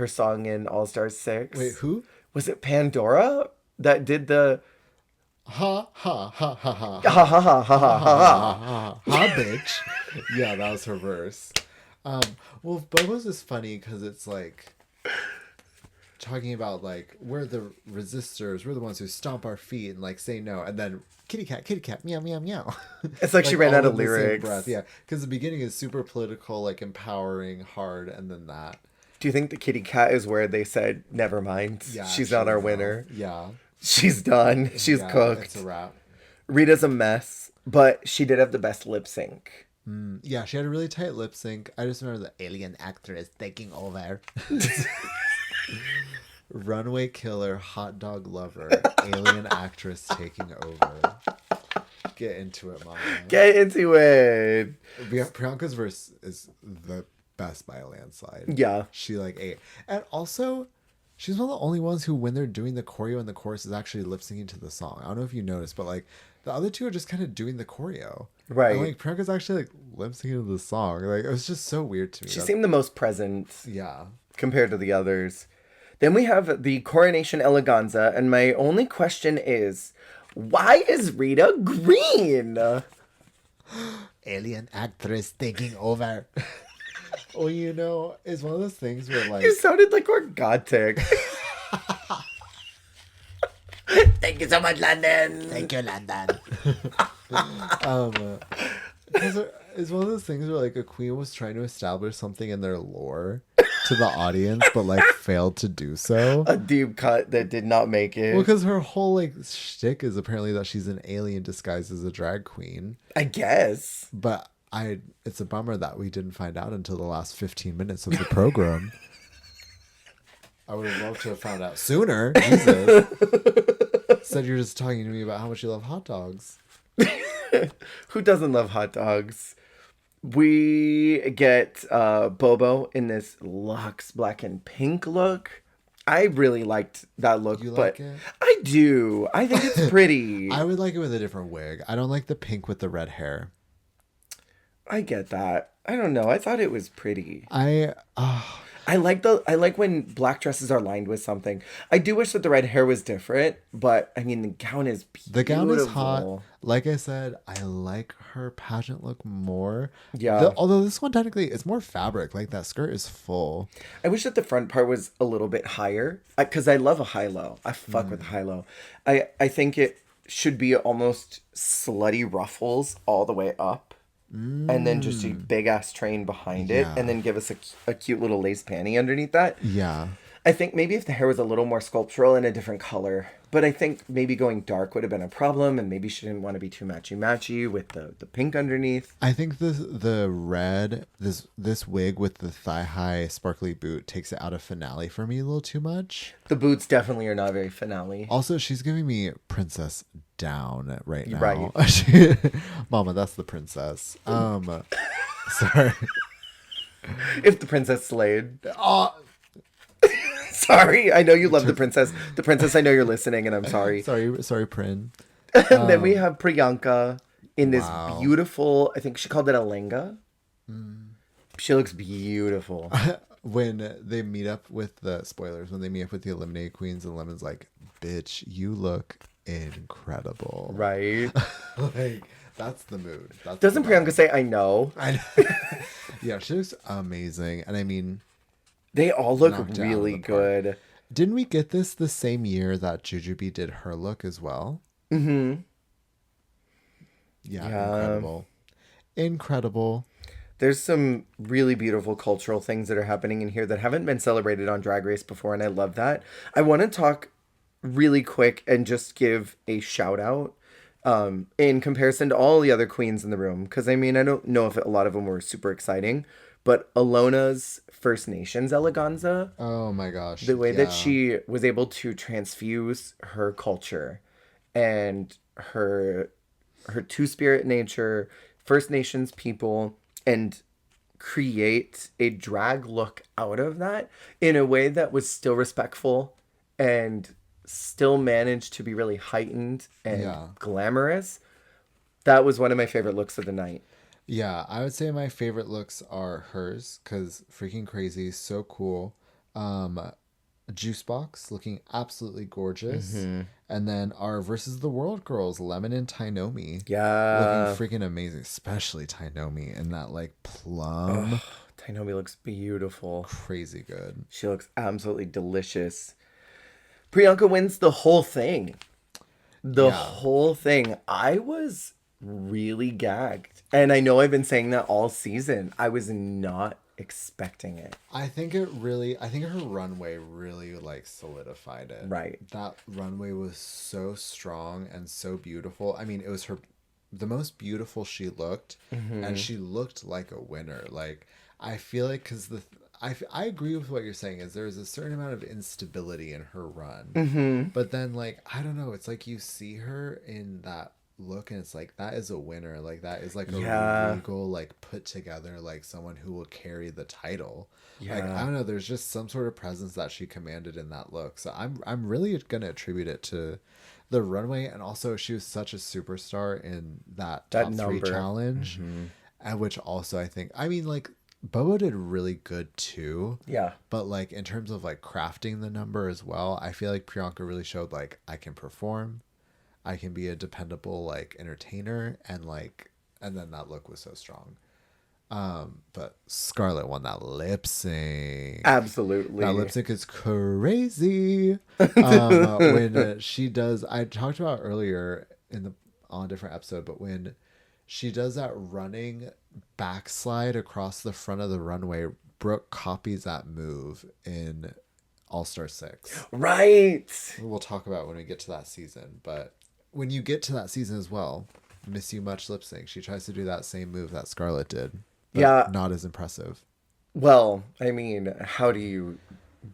song in All Stars 6? Wait, who? Was it Pandora that did the ha ha ha ha ha ha ha ha ha ha ha ha bitch? Yeah, that was her verse. Well, Bobo's is funny because it's like talking about like we're the resistors, we're the ones who stomp our feet and like say no, and then kitty cat meow meow meow. It's like she ran out of lyrics. Yeah, because the beginning is super political, like empowering, hard, and then that. Do you think the kitty cat is where they said never mind? Yeah, she's not our winner. Yeah, she's done. She's cooked. It's a wrap. Rita's a mess, but she did have the best lip sync. Yeah, she had a really tight lip sync. I just remember the alien actress taking over. Runway killer, hot dog lover, alien actress taking over. Get into it, mama. Get into it. Priyanka's verse is the best by a landslide. Yeah. She like ate. And also, she's one of the only ones who, when they're doing the choreo and the chorus, is actually lip syncing to the song. I don't know if you noticed, but like the other two are just kind of doing the choreo. Right. And like Priyanka's actually like lip syncing to the song. Like it was just so weird to me. She seemed the most present. Yeah. Compared to the others. Then we have the Coronation Eleganza, and my only question is, why is Rita green? Alien actress taking over. Well, you know, it's one of those things where like... You sounded like Orgotic. Thank you so much, London. Thank you, London. It's one of those things where like a queen was trying to establish something in their lore to the audience, but like failed to do so. A deep cut that did not make it. Well, because her whole like shtick is apparently that she's an alien disguised as a drag queen. I guess. But it's a bummer that we didn't find out until the last 15 minutes of the program. I would have loved to have found out sooner. Jesus. Said you're just talking to me about how much you love hot dogs. Who doesn't love hot dogs? We get Bobo in this luxe black and pink look. I really liked that look. You but like it? I do. I think it's pretty. I would like it with a different wig. I don't like the pink with the red hair. I get that. I don't know. I thought it was pretty. I like when black dresses are lined with something. I do wish that the red hair was different, but I mean the gown is beautiful. The gown is hot. Like I said, I like her pageant look more. Yeah. Although this one technically is more fabric. Like that skirt is full. I wish that the front part was a little bit higher because I love a high-low. I fuck with high-low. I think it should be almost slutty ruffles all the way up. And then just a big ass train behind it, and then give us a cute little lace panty underneath that. Yeah. I think maybe if the hair was a little more sculptural and a different color, but I think maybe going dark would have been a problem, and maybe she didn't want to be too matchy with the pink underneath. I think the red this wig with the thigh high sparkly boot takes it out of finale for me a little too much. The boots definitely are not very finale. Also, she's giving me princess down right now. Right. Mama, that's the princess. Sorry. If the princess slayed. Sorry, I know you love the princess. The princess, I know you're listening, and I'm sorry. Sorry, Prin. And then we have Priyanka in this beautiful, I think she called it a lehenga. She looks beautiful. When they meet up with the spoilers, when they meet up with the eliminated queens, and Lemon's like, bitch, you look incredible. Right? Like, that's the mood. Doesn't Priyanka say, I know? I know. Yeah, she looks amazing. And I mean... They all look really good. Didn't we get this the same year that Jujubee did her look as well? Mm-hmm. Yeah, Yeah. incredible. Incredible. There's some really beautiful cultural things that are happening in here that haven't been celebrated on Drag Race before, and I love that. I want to talk really quick and just give a shout out in comparison to all the other queens in the room. Because I mean, I don't know if a lot of them were super exciting, but Alona's First Nations eleganza, Oh my gosh. the way that Yeah. she was able to transfuse her culture and her two-spirit nature, First Nations people, and create a drag look out of that in a way that was still respectful and still managed to be really heightened and Yeah. glamorous. That was one of my favorite looks of the night. Yeah, I would say my favorite looks are hers because freaking crazy, so cool. Juice Box looking absolutely gorgeous. And then our Versus the World girls, Lemon and Tainomi, looking Yeah. freaking amazing, especially Tainomi in that like plum. Tainomi looks beautiful. Crazy good. She looks absolutely delicious. Priyanka wins the whole thing. The Yeah. whole thing. I was really gagged. And I know I've been saying that all season. I was not expecting it. I think her runway really like solidified it. Right. That runway was so strong and so beautiful. I mean, it was the most beautiful she looked, and she looked like a winner. Like, I feel like because I agree with what you're saying is there's a certain amount of instability in her run, but then like I don't know, it's like you see her in that look and it's like that is a winner, like that is like a Yeah. regal, like put together, like someone who will carry the title. Yeah. Like I don't know, there's just some sort of presence that she commanded in that look, so I'm really gonna attribute it to the runway, and also she was such a superstar in that That top three number. challenge, and which also I think, I mean, like Bobo did really good too, Yeah. but like in terms of like crafting the number as well, I feel like Priyanka really showed like I can perform, I can be a dependable like entertainer, and then that look was so strong. But Scarlett won that lip sync. Absolutely. That lip sync is crazy. When she does, I talked about earlier on a different episode, but when she does that running backslide across the front of the runway, Brooke copies that move in All Star 6. Right. We'll talk about when we get to that season, but when you get to that season as well, Miss You Much lip sync, she tries to do that same move that Scarlett did, but Yeah. not as impressive. Well, I mean, how do you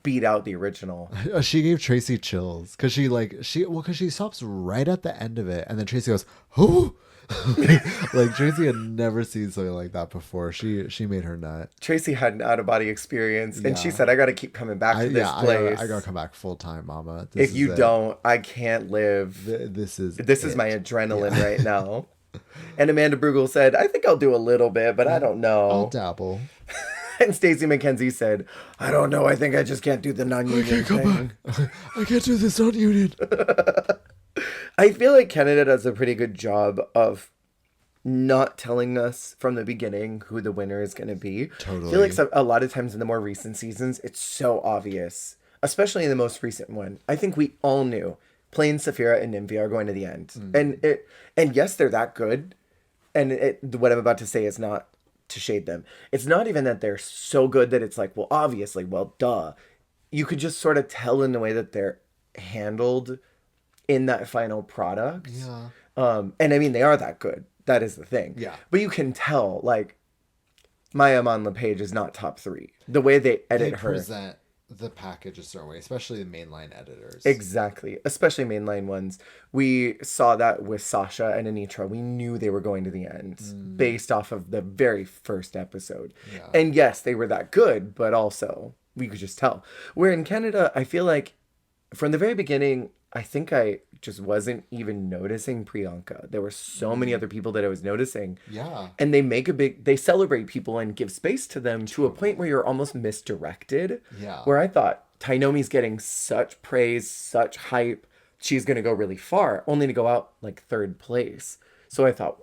beat out the original? She gave Tracy chills because she stops right at the end of it, and then Tracy goes, "Oh!" Like Tracy had never seen something like that before. She made her nut. Tracy had an out-of-body experience, and she Yeah. said, I got to keep coming back to this place. I gotta come back full time, Mama. If you don't, I can't live. This is My adrenaline right now. And Amanda Brugel said, I think I'll do a little bit, but I don't I'll know. dabble. And Stacey McKenzie said, I don't know. I think I just can't do the non-union thing. I can't do this on unit. I feel like Canada does a pretty good job of not telling us from the beginning who the winner is going to be. Totally. I feel like a lot of times in the more recent seasons, it's so obvious, especially in the most recent one. I think we all knew Plain, Saphira, and Nymphia are going to the end. And yes, they're that good. And what I'm about to say is not to shade them. It's not even that they're so good that it's like, well, obviously, well, duh. You could just sort of tell in the way that they're handled in that final product. Yeah. And I mean, they are that good. That is the thing. Yeah. But you can tell, like, Maya Mon LePage is not top 3. The way they edit her. Present the package a certain way, especially the mainline editors. Exactly. Especially mainline ones. We saw that with Sasha and Anitra. We knew they were going to the end based off of the very first episode. Yeah. And yes, they were that good, but also we could just tell. Where in Canada, I feel like from the very beginning, I think I just wasn't even noticing Priyanka. There were so many other people that I was noticing. Yeah. And they celebrate people and give space to them to a point where you're almost misdirected. Yeah. Where I thought Tainomi's getting such praise, such hype, she's going to go really far, only to go out like 3rd place. So I thought,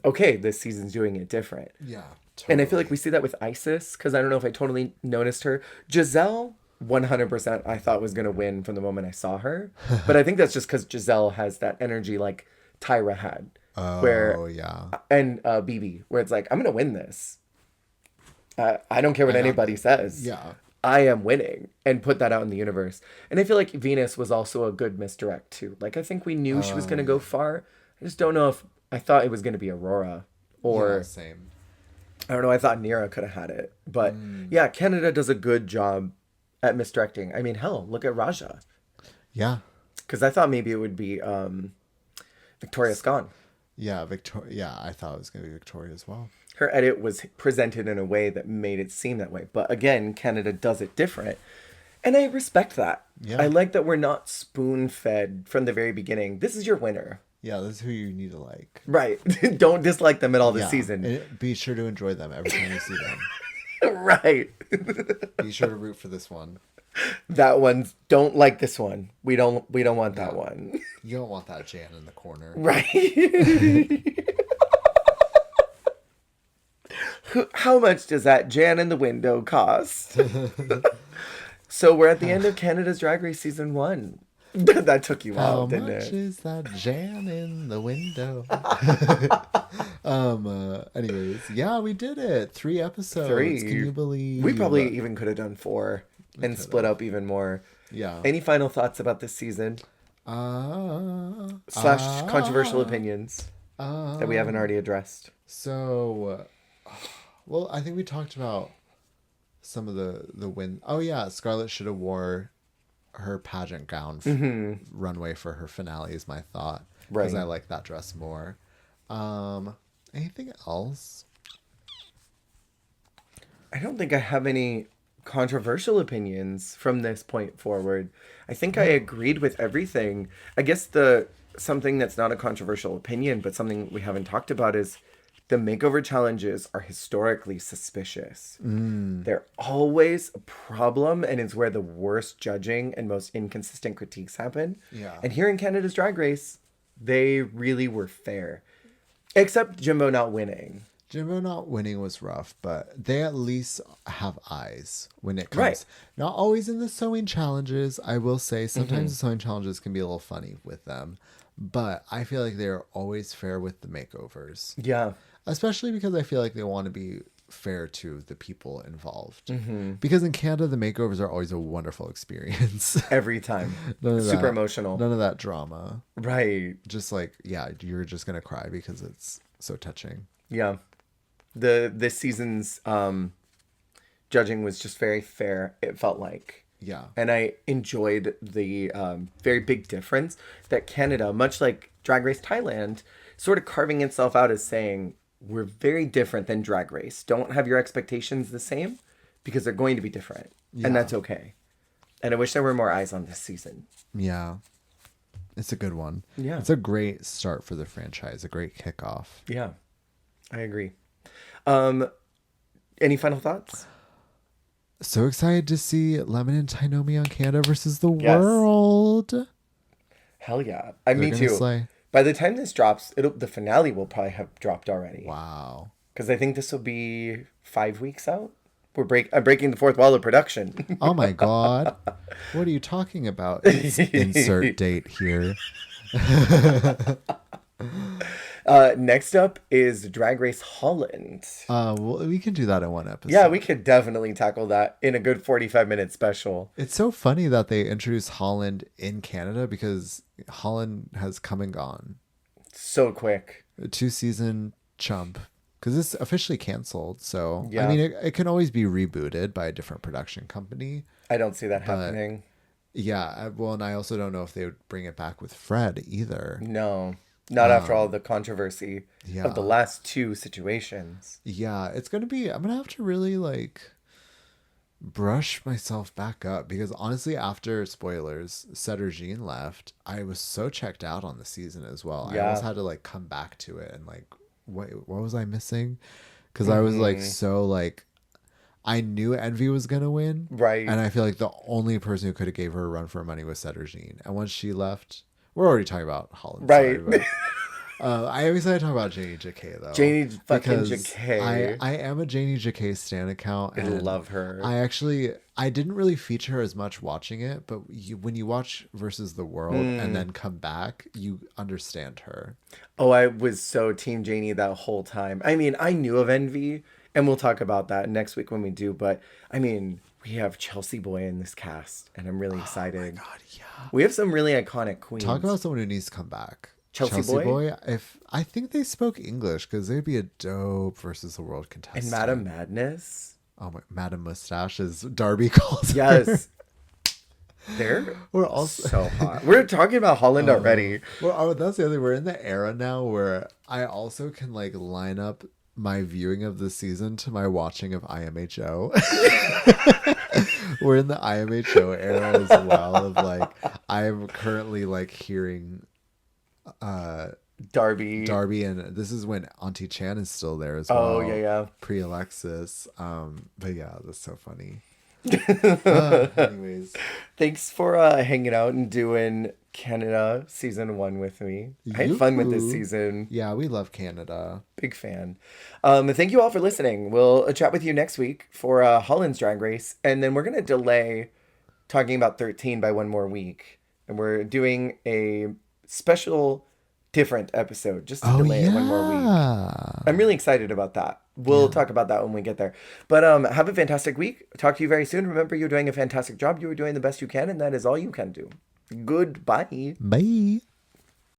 okay, this season's doing it different. Yeah. Totally. And I feel like we see that with Isis, because I don't know if I totally noticed her. Giselle, 100% I thought was going to win from the moment I saw her. But I think that's just because Giselle has that energy like Tyra had. Oh, yeah. and BB, where it's like, I'm gonna win this. I don't care what anybody says. Yeah. I am winning, and put that out in the universe. And I feel like Venus was also a good misdirect too. Like, I think we knew she was gonna go far. I just don't know if I thought it was gonna be Aurora or Same. I don't know. I thought Nira could have had it, but yeah, Canada does a good job at misdirecting. I mean, hell, look at Raja, Yeah. because I thought maybe it would be Victoria Scone. Yeah, Victoria. Yeah, I thought it was going to be Victoria as well. Her edit was presented in a way that made it seem that way, but again, Canada does it different, and I respect that. Yeah. I like that we're not spoon-fed from the very beginning. This is your winner. Yeah, this is who you need to like. Right. Don't dislike them at all this Yeah. season. And be sure to enjoy them every time you see them. Right. Be sure to root for this one. That one's don't like this one. We don't want that one. You don't want that Jan in the corner. Right. How much does that Jan in the window cost? So we're at the end of Canada's Drag Race season 1. That took you out, didn't it? How much is that Jan in the window? Anyways, yeah, we did it. 3 episodes. 3. Can you believe? We probably even could have done 4 and split up even more. Yeah. Any final thoughts about this season? Slash controversial opinions that we haven't already addressed. So, well, I think we talked about some of the win. Oh yeah, Scarlett should have wore her pageant gown runway for her finale is my thought, because I like that dress more. Anything else? I don't think I have any controversial opinions from this point forward. I think I agreed with everything. I guess something that's not a controversial opinion, but something we haven't talked about is the makeover challenges are historically suspicious. They're always a problem, and it's where the worst judging and most inconsistent critiques happen. Yeah. And here in Canada's Drag Race, they really were fair. Except Jimbo not winning. Jimbo not winning was rough, but they at least have eyes when it comes. Right. Not always in the sewing challenges, I will say. Sometimes the sewing challenges can be a little funny with them, but I feel like they're always fair with the makeovers. Yeah. Especially because I feel like they want to be fair to the people involved. Because in Canada, the makeovers are always a wonderful experience. Every time. Super Super emotional. None of that drama. Right. Just like, yeah, you're just going to cry because it's so touching. Yeah. This season's judging was just very fair, it felt like. Yeah. And I enjoyed the very big difference that Canada, much like Drag Race Thailand, sort of carving itself out as saying, we're very different than Drag Race. Don't have your expectations the same, because they're going to be different. Yeah. And that's okay. And I wish there were more eyes on this season. Yeah. It's a good one. Yeah. It's a great start for the franchise, a great kickoff. Yeah, I agree. Any final thoughts? So excited to see Lemon and Tainomi on Canada versus the Yes. world. Hell yeah. They're Me gonna too. slay. By the time this drops, the finale will probably have dropped already. Wow. Because I think this will be 5 weeks out. I'm breaking the fourth wall of production. Oh my God. What are you talking about? Insert date here. Next up is Drag Race Holland. Well, we can do that in one episode. Yeah, we could definitely tackle that in a good 45-minute special. It's so funny that they introduced Holland in Canada because Holland has come and gone. So quick. A 2-season chump. Because it's officially canceled. So, Yeah. I mean, it can always be rebooted by a different production company. I don't see that happening. Yeah. Well, and I also don't know if they would bring it back with Fred either. No. Not after all the controversy yeah. of the last 2 situations. Yeah. It's going to be, I'm going to have to really brush myself back up because honestly, after spoilers, Cedar Jean left, I was so checked out on the season as well. Yeah. I almost had to come back to it and what was I missing? Because I was I knew Envy was gonna win, Right. And I feel like the only person who could have gave her a run for money was Cedar Jean. And once she left, we're already talking about Holland, Right. sorry, I always like to talk about Janie JK though. Janie fucking Because JK. I am a Janie JK stan account, I and love her. I didn't really feature her as much watching it, but when you watch Versus the World and then come back, you understand her. Oh, I was so Team Janie that whole time. I mean, I knew of Envy, and we'll talk about that next week when we do, but I mean, we have Chelsea Boy in this cast, and I'm really excited. Oh my god, yeah. We have some really iconic queens. Talk about someone who needs to come back. Chelsea Boy? If I think they spoke English, because they'd be a dope Versus the World contestant. And Madame Madness. Oh my, Madame Mustache, as Darby calls her. Yes. They're so hot. We're talking about Holland already. Well, that's the other thing. We're in the era now where I also can like line up my viewing of the season to my watching of IMHO. We're in the IMHO era as well of like I'm currently like hearing Darby, and this is when Auntie Chan is still there as well. Oh, yeah. Pre-Alexis. But yeah, that's so funny. Anyways. Thanks for hanging out and doing Canada season 1 with me. I had fun with this season. Yeah, we love Canada. Big fan. Thank you all for listening. We'll chat with you next week for Holland's Drag Race. And then we're going to delay talking about 13 by one more week. And we're doing a special different episode just to delay it one more week. I'm really excited about that. We'll talk about that when we get there. But have a fantastic week. Talk to you very soon. Remember, you're doing a fantastic job. You are doing the best you can, and that is all you can do. Goodbye. Bye.